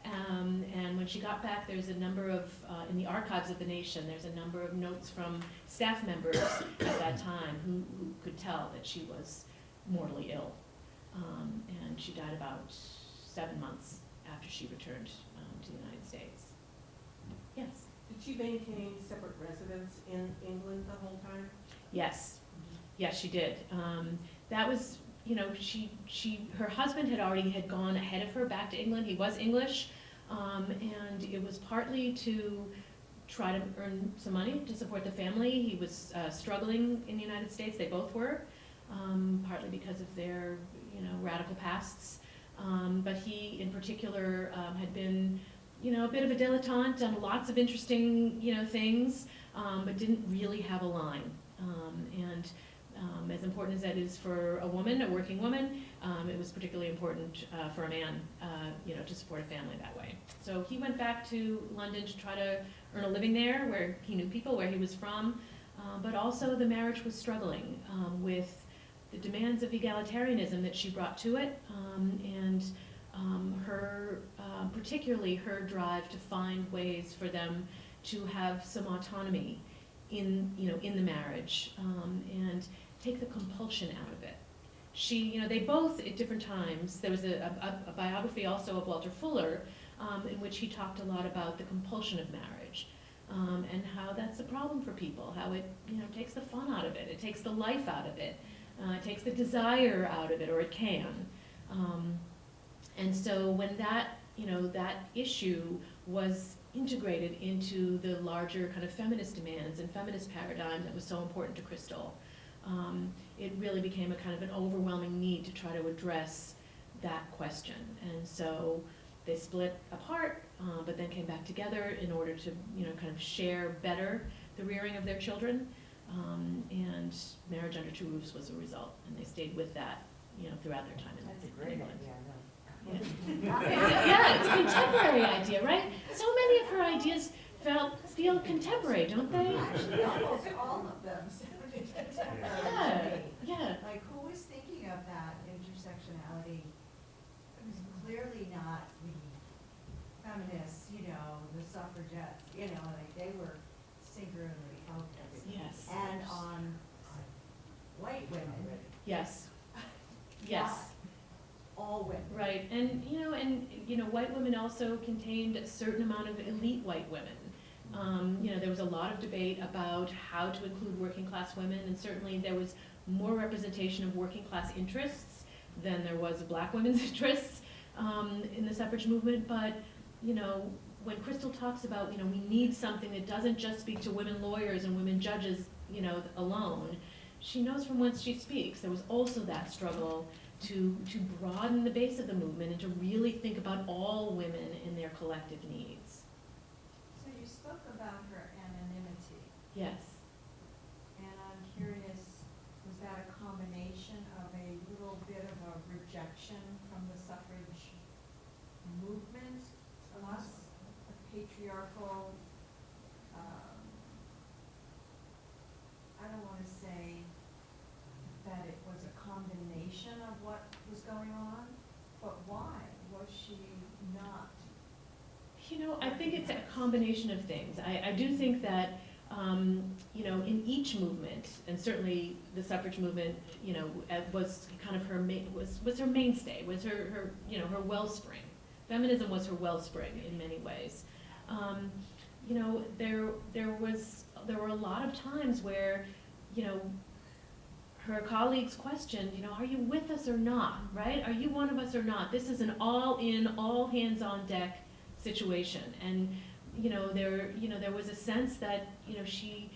And when she got back, there's a number of, in the archives of The Nation, there's a number of notes from staff members at that time who could tell that she was mortally ill. And she died about 7 months after she returned to the United States. Yes? Did she maintain separate residence in England the whole time? Yes. Yes, she did. That was, her husband had gone ahead of her back to England. He was English, and it was partly to try to earn some money to support the family. He was struggling in the United States. They both were, partly because of their, radical pasts. But he, in particular, had been, a bit of a dilettante, done lots of interesting, things, but didn't really have a line. And as important as that is for a woman, a working woman, it was particularly important for a man, to support a family that way. So he went back to London to try to earn a living there, where he knew people, where he was from, but also the marriage was struggling with the demands of egalitarianism that she brought to it, and her, particularly her drive to find ways for them to have some autonomy in the marriage, and take the compulsion out of it. They both at different times, there was a biography also of Walter Fuller, in which he talked a lot about the compulsion of marriage. and how that's a problem for people, how it, takes the fun out of it, it takes the life out of it, it takes the desire out of it, or it can. And so when that, that issue was integrated into the larger kind of feminist demands and feminist paradigm that was so important to Crystal, it really became a kind of an overwhelming need to try to address that question. And so they split apart, but then came back together in order to, kind of share better the rearing of their children. And Marriage Under Two Roofs was a result, and they stayed with that, throughout their time in That's a great England. idea, I know. Yeah, it's a contemporary idea, right? So many of her ideas feel contemporary, don't they? Actually, almost all of them sounded contemporary. Yeah. Like, who was thinking of that intersectionality? It was clearly not the feminists, the suffragettes, like they were singularly focused. Yes. And on white women. Yes. Yes. Not all women. Right, and white women also contained a certain amount of elite white women. There was a lot of debate about how to include working class women, and certainly there was more representation of working class interests than there was of black women's interests in the suffrage movement. But when Crystal talks about we need something that doesn't just speak to women lawyers and women judges alone, she knows from whence she speaks. There was also that struggle to broaden the base of the movement and to really think about all women in their collective needs. So you spoke about her anonymity, Yes. and I'm curious, was that a combination of a little bit of a rejection from the suffrage movement, plus a patriarchal, I don't want to say that it was a combination of what was going on, but why was she not? I think it's a combination of things. I do think that, in each movement, and certainly the suffrage movement, was kind of her was her mainstay, was her wellspring. Feminism was her wellspring in many ways. There were a lot of times where, her colleagues questioned, are you with us or not, right? Are you one of us or not? This is an all-in, all-hands-on-deck situation. And, there was a sense that, she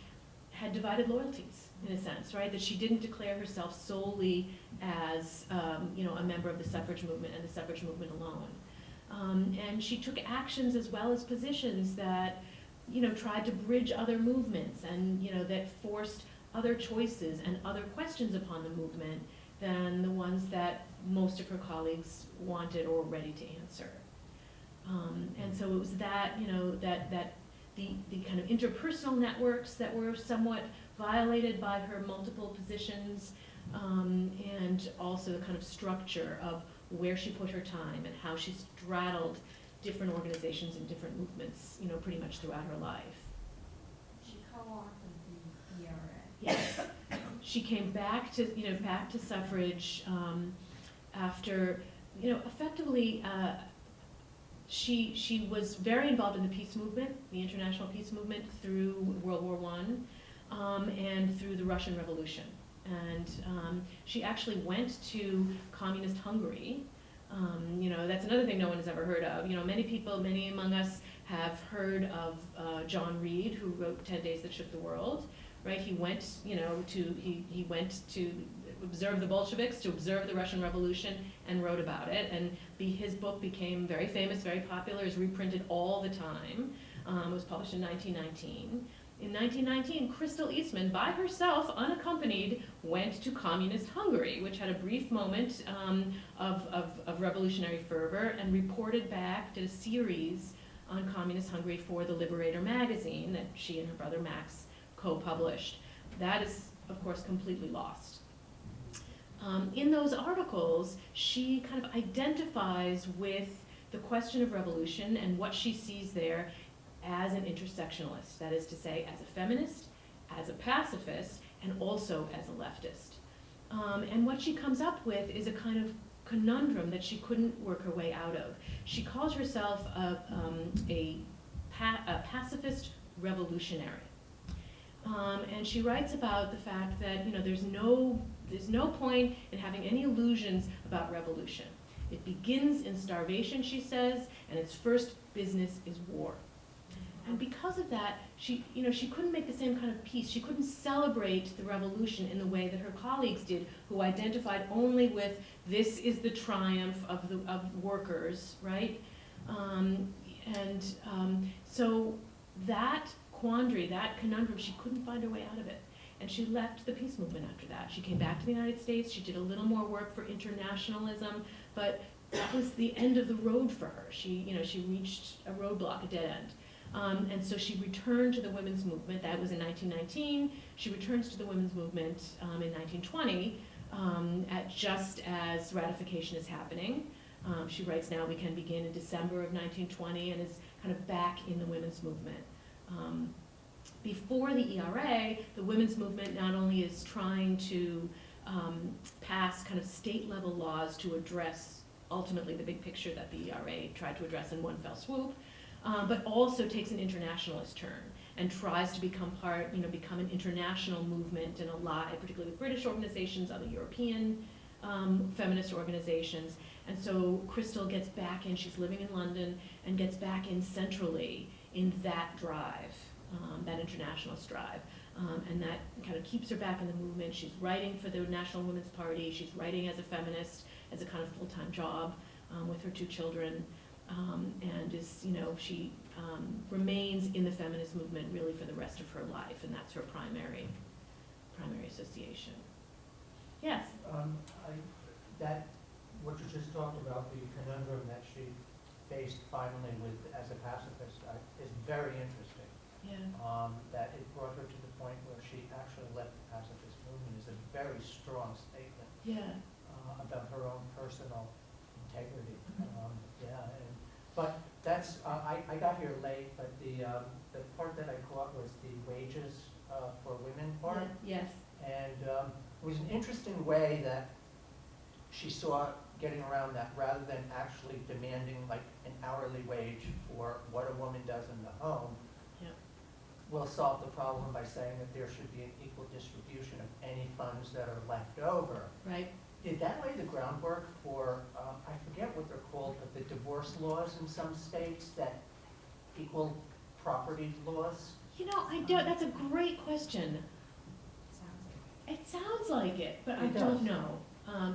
had divided loyalties, in a sense, right? That she didn't declare herself solely as, a member of the suffrage movement and the suffrage movement alone. And she took actions as well as positions that, tried to bridge other movements and, that forced other choices and other questions upon the movement than the ones that most of her colleagues wanted or were ready to answer. And so it was that, that the kind of interpersonal networks that were somewhat violated by her multiple positions, and also the kind of structure of where she put her time and how she straddled different organizations and different movements, pretty much throughout her life. She co-authored the ERA. Yes, she came back to suffrage after, effectively, she was very involved in the peace movement, the international peace movement, through World War I, and through the Russian Revolution. And she actually went to communist Hungary. That's another thing no one has ever heard of. Many among us have heard of John Reed, who wrote 10 Days That Shook the World. Right, he went, he went to observe the Bolsheviks, to observe the Russian Revolution, and wrote about it. And his book became very famous, very popular, is reprinted all the time. It was published in 1919. In 1919, Crystal Eastman, by herself, unaccompanied, went to communist Hungary, which had a brief moment of revolutionary fervor, and reported back, did a series on communist Hungary for the Liberator magazine that she and her brother Max co-published. That is, of course, completely lost. In those articles, she kind of identifies with the question of revolution and what she sees there as an intersectionalist, that is to say, as a feminist, as a pacifist, and also as a leftist. And what she comes up with is a kind of conundrum that she couldn't work her way out of. She calls herself a pacifist revolutionary. And she writes about the fact that, there's no point in having any illusions about revolution. It begins in starvation, she says, and its first business is war. And because of that, she couldn't make the same kind of peace. She couldn't celebrate the revolution in the way that her colleagues did, who identified only with this is the triumph of workers, right? So that quandary, that conundrum, she couldn't find her way out of it. And she left the peace movement after that. She came back to the United States. She did a little more work for internationalism, but that was the end of the road for her. She reached a roadblock, a dead end. And so she returned to the women's movement. That was in 1919. She returns to the women's movement in 1920, just as ratification is happening. She writes, "Now we can begin" in December of 1920, and is kind of back in the women's movement. Before the ERA, the women's movement not only is trying to pass kind of state-level laws to address ultimately the big picture that the ERA tried to address in one fell swoop, but also takes an internationalist turn and tries to become an international movement and ally, particularly with British organizations, other European feminist organizations. And so Crystal gets back in, she's living in London, and gets back in centrally in that drive, that internationalist drive. And that kind of keeps her back in the movement. She's writing for the National Women's Party. She's writing as a feminist, as a kind of full-time job with her 2 children. And she remains in the feminist movement really for the rest of her life, and that's her primary association. Yes? What you just talked about, the conundrum that she faced finally as a pacifist, is very interesting. Yeah. That it brought her to the point where she actually left the pacifist movement is a very strong statement. Yeah. About her own personal integrity. But that's, I got here late, but the part that I caught was the wages for women part. Yes. And it was an interesting way that she saw getting around that, rather than actually demanding like an hourly wage for what a woman does in the home. Yeah. We'll solve the problem by saying that there should be an equal distribution of any funds that are left over. Right. Did that lay the groundwork for, I forget what they're called, but the divorce laws in some states, that equal property laws? That's a great question. It sounds like it, but I don't know.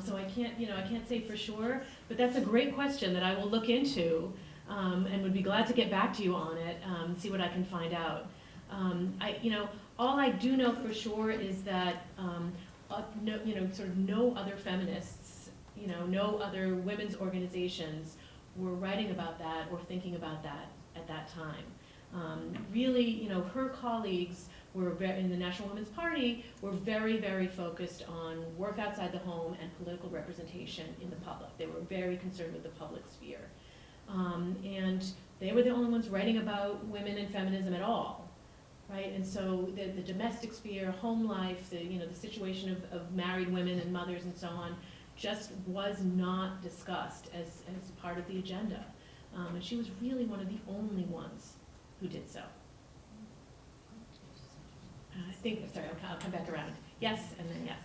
So I can't say for sure, but that's a great question that I will look into, and would be glad to get back to you on it, see what I can find out. All I do know for sure is that, no other feminists, no other women's organizations were writing about that or thinking about that at that time. Really, her colleagues in the National Women's Party were very, very focused on work outside the home and political representation in the public. They were very concerned with the public sphere. And they were the only ones writing about women and feminism at all, right? And so the domestic sphere, home life, the situation of married women and mothers and so on, just was not discussed as part of the agenda. And she was really one of the only ones who did so. I'll come back around. Yes, and then yes.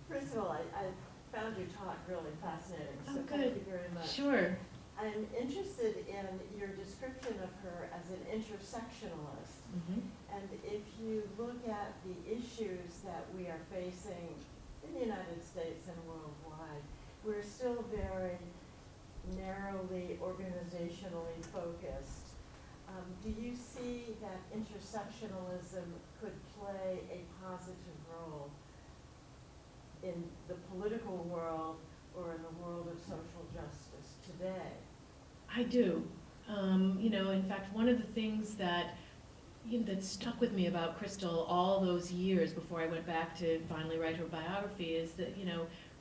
First of all, I found your talk really fascinating, so good. thank you very much. Sure. I'm interested in your description of her as an intersectionalist. Mm-hmm. And if you look at the issues that we are facing in the United States and worldwide, we're still very narrowly organizationally focused. Do you see that intersectionalism could play a positive role in the political world or in the world of social justice today? I do. In fact, one of the things that that stuck with me about Crystal all those years before I went back to finally write her biography is that,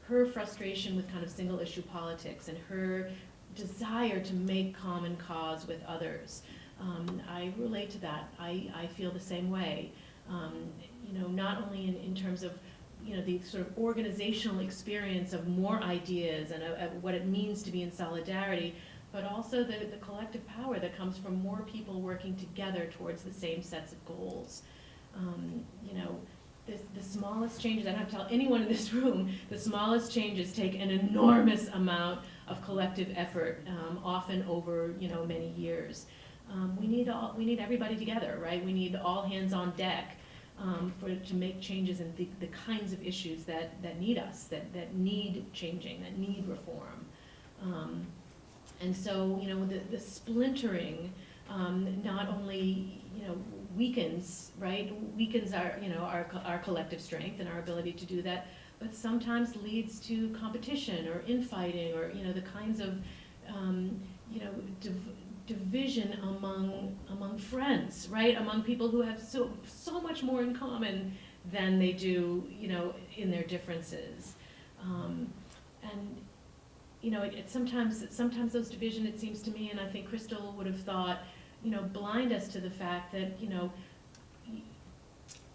her frustration with kind of single issue politics and her desire to make common cause with others. I relate to that. I feel the same way. Not only in terms of, the sort of organizational experience of more ideas and of what it means to be in solidarity, but also the collective power that comes from more people working together towards the same sets of goals. You know, the smallest changes, I don't have to tell anyone in this room, the smallest changes take an enormous amount of collective effort, often over, you know, many years. We need everybody together, right? We need all hands on deck to make changes in the kinds of issues that need us, that need changing, that need reform. And so, you know, the splintering not only, you know, weakens our, you know, our collective strength and our ability to do that, but sometimes leads to competition or infighting or, you know, the kinds of, you know, division among friends, right? Among people who have so much more in common than they do, you know, in their differences. And, you know, sometimes those division, it seems to me, and I think Crystal would have thought, you know, blind us to the fact that, you know,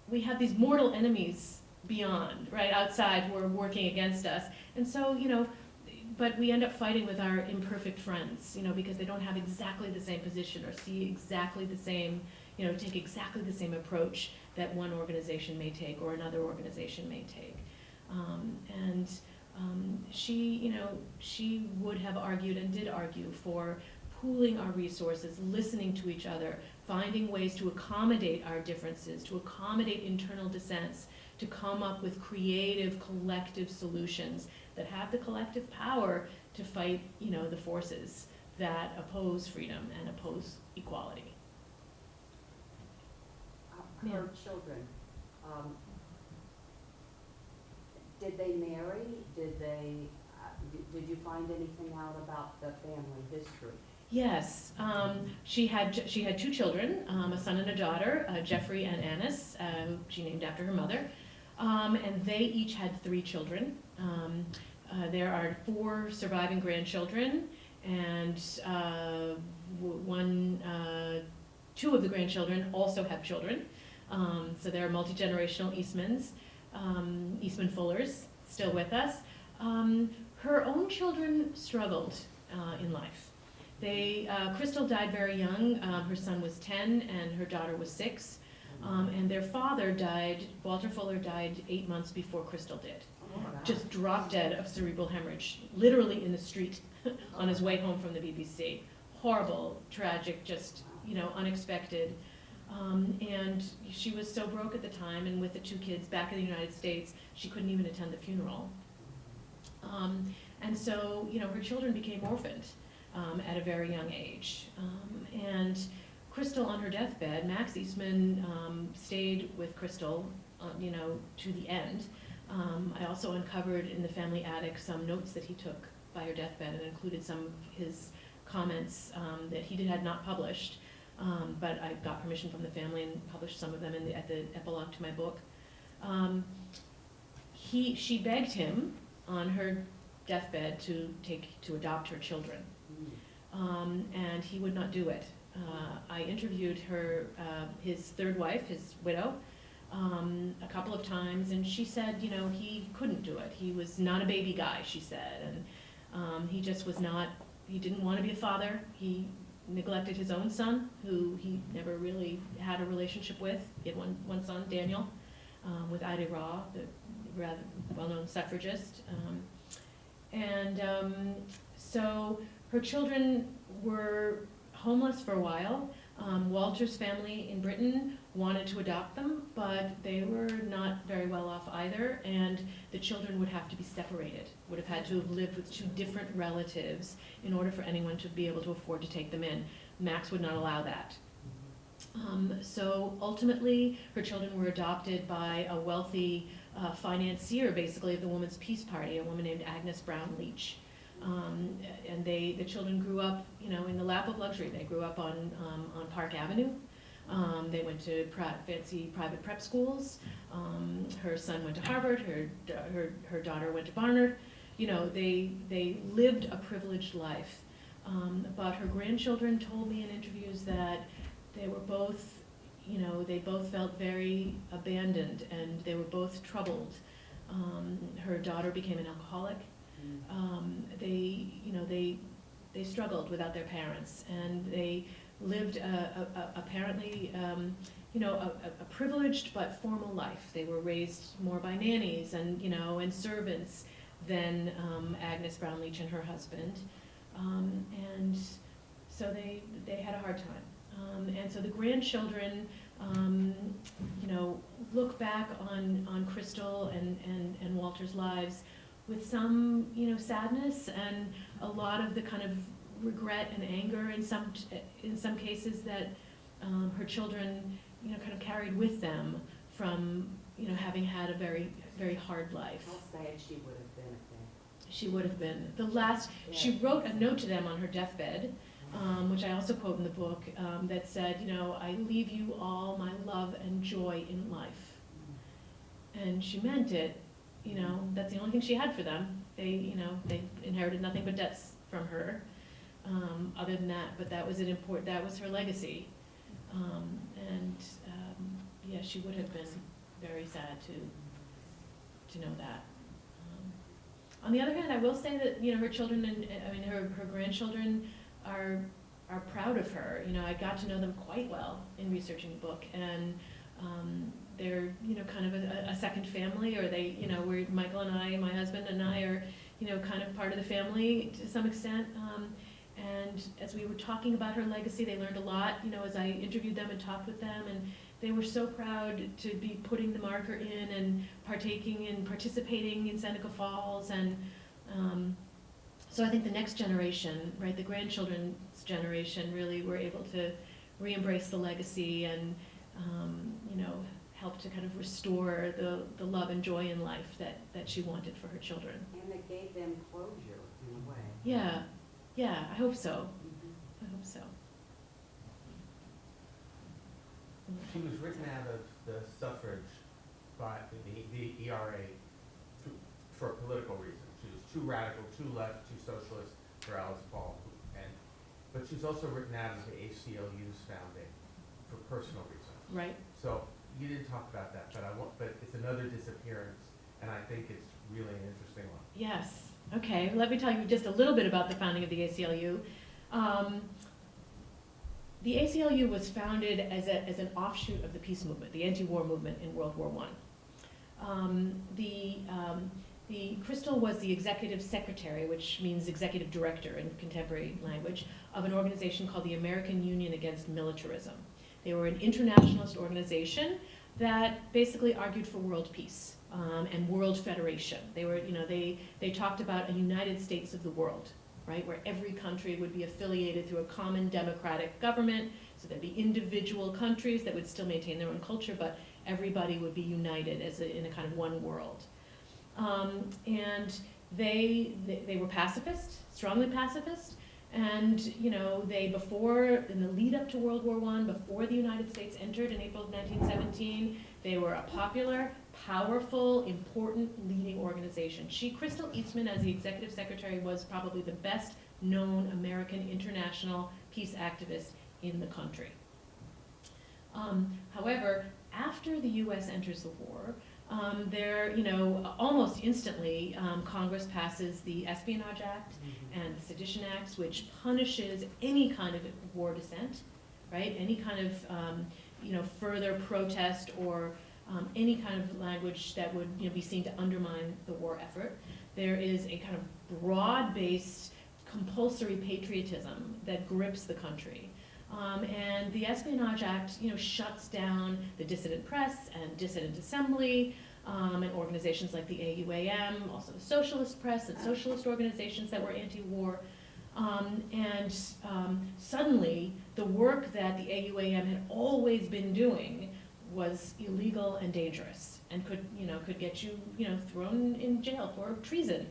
we have these mortal enemies beyond, right, outside who are working against us. And so, you know, but we end up fighting with our imperfect friends, you know, because they don't have exactly the same position or see exactly the same, you know, take exactly the same approach that one organization may take or another organization may take. She, you know, she would have argued and did argue for pooling our resources, listening to each other, finding ways to accommodate our differences, to accommodate internal dissents, to come up with creative collective solutions that have the collective power to fight, you know, the forces that oppose freedom and oppose equality. Her children, did they marry? Did you find anything out about the family history? Yes, she had 2 children, a son and a daughter, Jeffrey and Annis, who she named after her mother, and they each had 3 children. There are 4 surviving grandchildren, and 2 of the grandchildren also have children. So they're multi-generational Eastmans, Eastman Fullers, still with us. Her own children struggled in life. Crystal died very young. Her son was 10 and her daughter was 6. And their father died, Walter Fuller died 8 months before Crystal did. Just dropped dead of cerebral hemorrhage, literally in the street on his way home from the BBC. Horrible, tragic, just, you know, unexpected. And she was so broke at the time, and with the 2 kids back in the United States, she couldn't even attend the funeral. And so, you know, her children became orphaned at a very young age. And Crystal, on her deathbed, Max Eastman stayed with Crystal, you know, to the end. I also uncovered in the family attic some notes that he took by her deathbed and included some of his comments that he had not published. But I got permission from the family and published some of them at the epilogue to my book. She begged him on her deathbed to adopt her children, and he would not do it. I interviewed his 3rd wife, his widow, a couple of times, and she said, you know, he couldn't do it. He was not a baby guy, she said, and he just was not. He didn't want to be a father. He neglected his own son, who he never really had a relationship with. He had one son, Daniel, with Ida Raw, the rather well-known suffragist. So her children were homeless for a while. Walter's family in Britain wanted to adopt them, but they were not very well off either, and the children would have to be separated, would have had to have lived with 2 different relatives in order for anyone to be able to afford to take them in. Max would not allow that. So ultimately, her children were adopted by a wealthy financier, basically, of the Women's Peace Party, a woman named Agnes Brown Leach. And the children grew up, you know, in the lap of luxury. They grew up on Park Avenue. They went to fancy private prep schools. Her son went to Harvard. Her daughter went to Barnard. You know, they lived a privileged life. But her grandchildren told me in interviews that they were both, you know, they both felt very abandoned, and they were both troubled. Her daughter became an alcoholic. They they struggled without their parents, and they lived apparently, a privileged but formal life. They were raised more by nannies and, and servants than Agnes Brown Leach and her husband. And so they had a hard time. And so the grandchildren, look back on Crystal and Walter's lives with some, sadness and a lot of the kind of regret and anger in some cases that her children, kind of carried with them from, having had a very, very hard life. How sad she would have been if they. She would have been. She wrote a note to them on her deathbed, which I also quote in the book, that said, I leave you all my love and joy in life. And she meant it, that's the only thing she had for them. They inherited nothing but debts from her, other than that, but that was that was her legacy. Yeah, she would have been very sad to know that. On the other hand, I will say that, her children and, her grandchildren are proud of her. I got to know them quite well in researching the book, and they're, kind of a second family, or they, where Michael and I, my husband and I are, kind of part of the family to some extent. And as we were talking about her legacy, they learned a lot, as I interviewed them and talked with them, and they were so proud to be putting the marker in and participating in Seneca Falls. And so I think the next generation, right, the grandchildren's generation, really were able to re-embrace the legacy and, help to kind of restore the love and joy in life that she wanted for her children. And it gave them closure in a way. Yeah, I hope so. I hope so. She was written out of the suffrage by the ERA for political reasons. She was too radical, too left, too socialist for Alice Paul. But she's also written out of the ACLU's founding for personal reasons. Right. So you didn't talk about that, but it's another disappearance, and I think it's really an interesting one. Yes. Okay, let me tell you just a little bit about the founding of the ACLU. The ACLU was founded as an offshoot of the peace movement, the anti-war movement in World War I. The Crystal was the executive secretary, which means executive director in contemporary language, of an organization called the American Union Against Militarism. They were an internationalist organization that basically argued for world peace and world federation. They were, they talked about a United States of the world, right, where every country would be affiliated through a common democratic government. So there'd be individual countries that would still maintain their own culture, but everybody would be united in a kind of one world. And they were pacifist, strongly pacifist, and in the lead up to World War I, before the United States entered in April of 1917, they were a popular, powerful, important leading organization. Crystal Eastman, as the executive secretary, was probably the best known American international peace activist in the country. However, after the U.S. enters the war, almost instantly, Congress passes the Espionage Act and the Sedition Acts, which punishes any kind of war dissent, right? Any kind of, further protest or any kind of language that would, be seen to undermine the war effort. There is a kind of broad-based compulsory patriotism that grips the country. And the Espionage Act, shuts down the dissident press and dissident assembly, and organizations like the AUAM, also the socialist press and socialist organizations that were anti-war. And suddenly, the work that the AUAM had always been doing was illegal and dangerous, and could get you, thrown in jail for treason.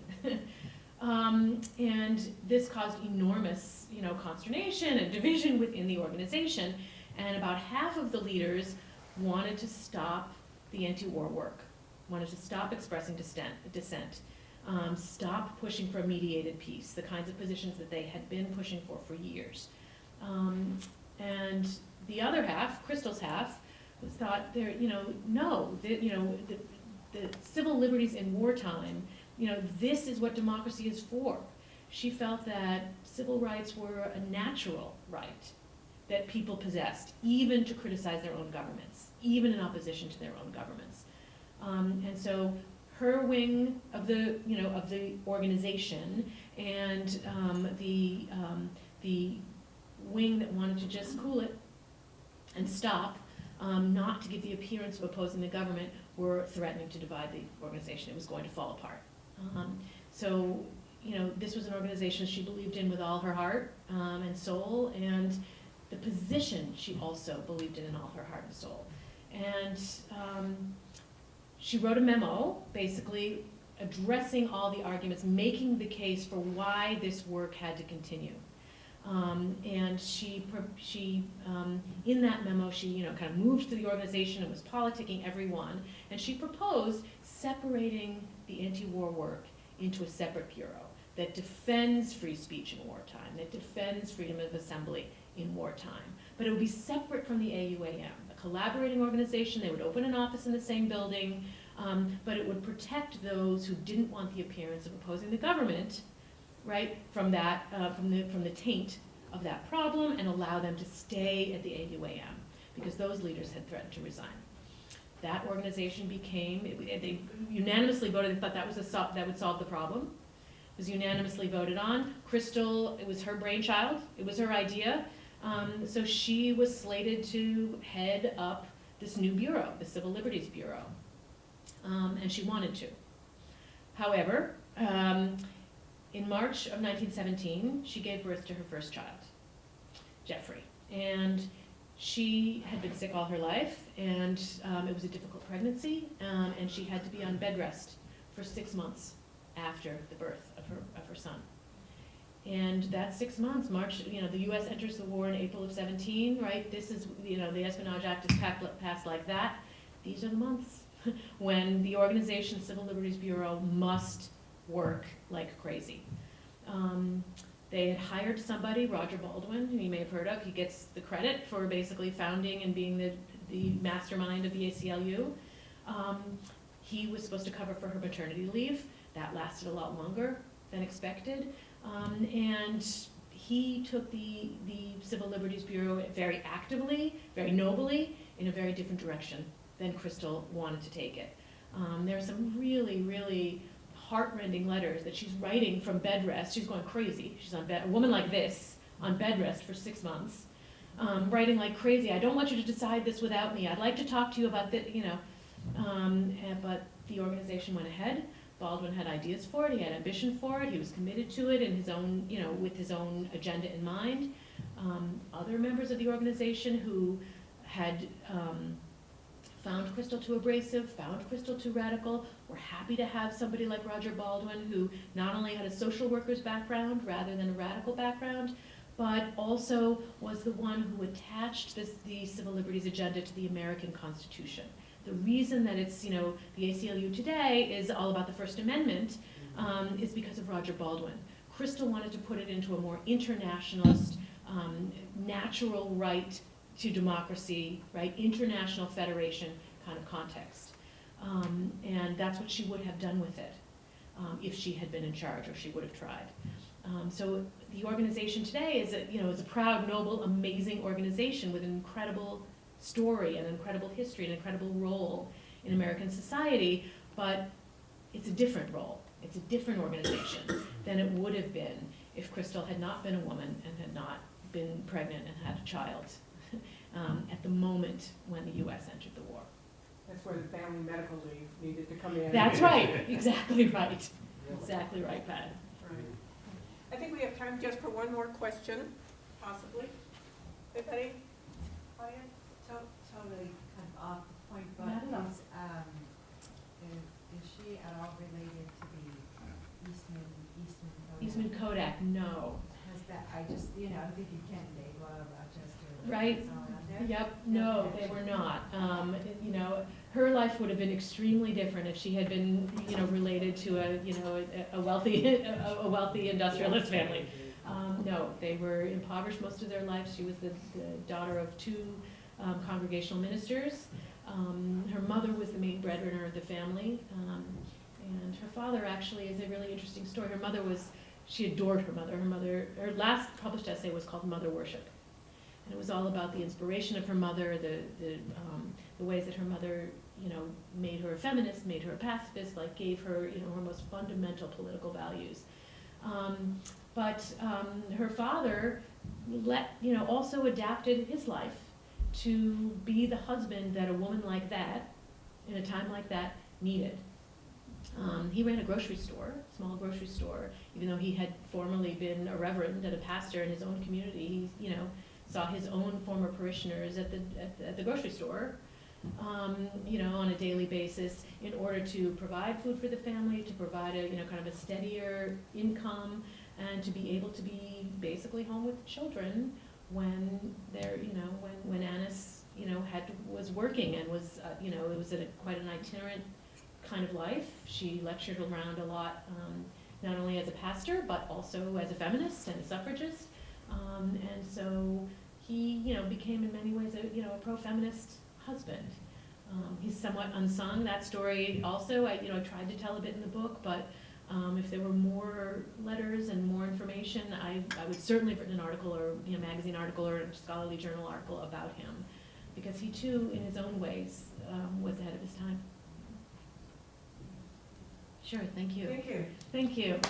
And this caused enormous, consternation and division within the organization. And about half of the leaders wanted to stop the anti-war work, wanted to stop expressing dissent, stop pushing for a mediated peace, the kinds of positions that they had been pushing for years. And the other half, Crystal's half, thought the civil liberties in wartime, this is what democracy is for. she felt that civil rights were a natural right that people possessed, even to criticize their own governments, even in opposition to their own governments. And so her wing of the, of the organization and the wing that wanted to just cool it and stop, not to give the appearance of opposing the government, were threatening to divide the organization. It was going to fall apart. So, this was an organization she believed in with all her heart and soul, and the position she also believed in all her heart and soul. And she wrote a memo, basically addressing all the arguments, making the case for why this work had to continue. And she in that memo, she kind of moved through the organization and was politicking everyone, and she proposed separating the anti-war work into a separate bureau that defends free speech in wartime, that defends freedom of assembly in wartime. But it would be separate from the AUAM, a collaborating organization. They would open an office in the same building, but it would protect those who didn't want the appearance of opposing the government, right, from that, from the taint of that problem, and allow them to stay at the AUAM, because those leaders had threatened to resign. That organization became, they unanimously voted, they thought that would solve the problem. It was unanimously voted on. Crystal, it was her brainchild, it was her idea, so she was slated to head up this new bureau, the Civil Liberties Bureau, and she wanted to. However, in March of 1917, she gave birth to her first child, Jeffrey, and she had been sick all her life, and it was a difficult pregnancy, and she had to be on bed rest for 6 months after the birth of her son. And that 6 months, March, the U.S. enters the war in April of 17, right? This is, the Espionage Act is passed like that. These are the months when the organization Civil Liberties Bureau must work like crazy. They had hired somebody, Roger Baldwin, who you may have heard of. He gets the credit for basically founding and being the mastermind of the ACLU. He was supposed to cover for her maternity leave. That lasted a lot longer than expected. And he took the Civil Liberties Bureau very actively, very nobly, in a very different direction than Crystal wanted to take it. There are some really, really heartrending letters that she's writing from bed rest. She's going crazy. She's on bed, a woman like this, on bed rest for 6 months, writing like crazy. I don't want you to decide this without me. I'd like to talk to you about this, but the organization went ahead. Baldwin had ideas for it. He had ambition for it. He was committed to it in his own, with his own agenda in mind. Other members of the organization who had found Crystal too abrasive, found Crystal too radical, were happy to have somebody like Roger Baldwin, who not only had a social worker's background rather than a radical background, but also was the one who attached the civil liberties agenda to the American Constitution. The reason that it's, the ACLU today is all about the First Amendment is because of Roger Baldwin. Crystal wanted to put it into a more internationalist, natural right to democracy, right, international federation kind of context. And that's what she would have done with it if she had been in charge, or she would have tried. So the organization today is is a proud, noble, amazing organization with an incredible story, an incredible history, an incredible role in American society, but it's a different role. It's a different organization than it would have been if Crystal had not been a woman and had not been pregnant and had a child at the moment when the U.S. entered the war. That's where the family medical leave needed to come in. That's right, exactly right. Exactly right, Pat. Right. I think we have time just for one more question, possibly. Anybody? Audience? Totally kind of off the point, but Not at all. is she at all related to the Eastman Kodak? Eastman Kodak, no. Has that, I just, I think you can't name Rochester. Right. It's all out there. Yep, no, they were not. Her life would have been extremely different if she had been, related to a wealthy industrialist family. No, they were impoverished most of their lives. She was the daughter of 2 congregational ministers. Her mother was the main breadwinner of the family, and her father actually is a really interesting story. Her mother she adored her mother. Her last published essay was called Mother Worship. And it was all about the inspiration of her mother, the ways that her mother, made her a feminist, made her a pacifist, like gave her, her most fundamental political values. But her father also adapted his life to be the husband that a woman like that, in a time like that, needed. He ran a grocery store, small grocery store, even though he had formerly been a reverend and a pastor in his own community. He, saw his own former parishioners at the grocery store, on a daily basis in order to provide food for the family, to provide a, kind of a steadier income, and to be able to be basically home with the children when they're, when Annis, was working and was, it was quite an itinerant kind of life. She lectured around a lot, not only as a pastor, but also as a feminist and a suffragist. And so he, became in many ways a pro-feminist husband. He's somewhat unsung, that story also. I tried to tell a bit in the book, but if there were more letters and more information, I would certainly have written an article or magazine article or a scholarly journal article about him, because he too, in his own ways, was ahead of his time. Sure, thank you. Thank you. Thank you.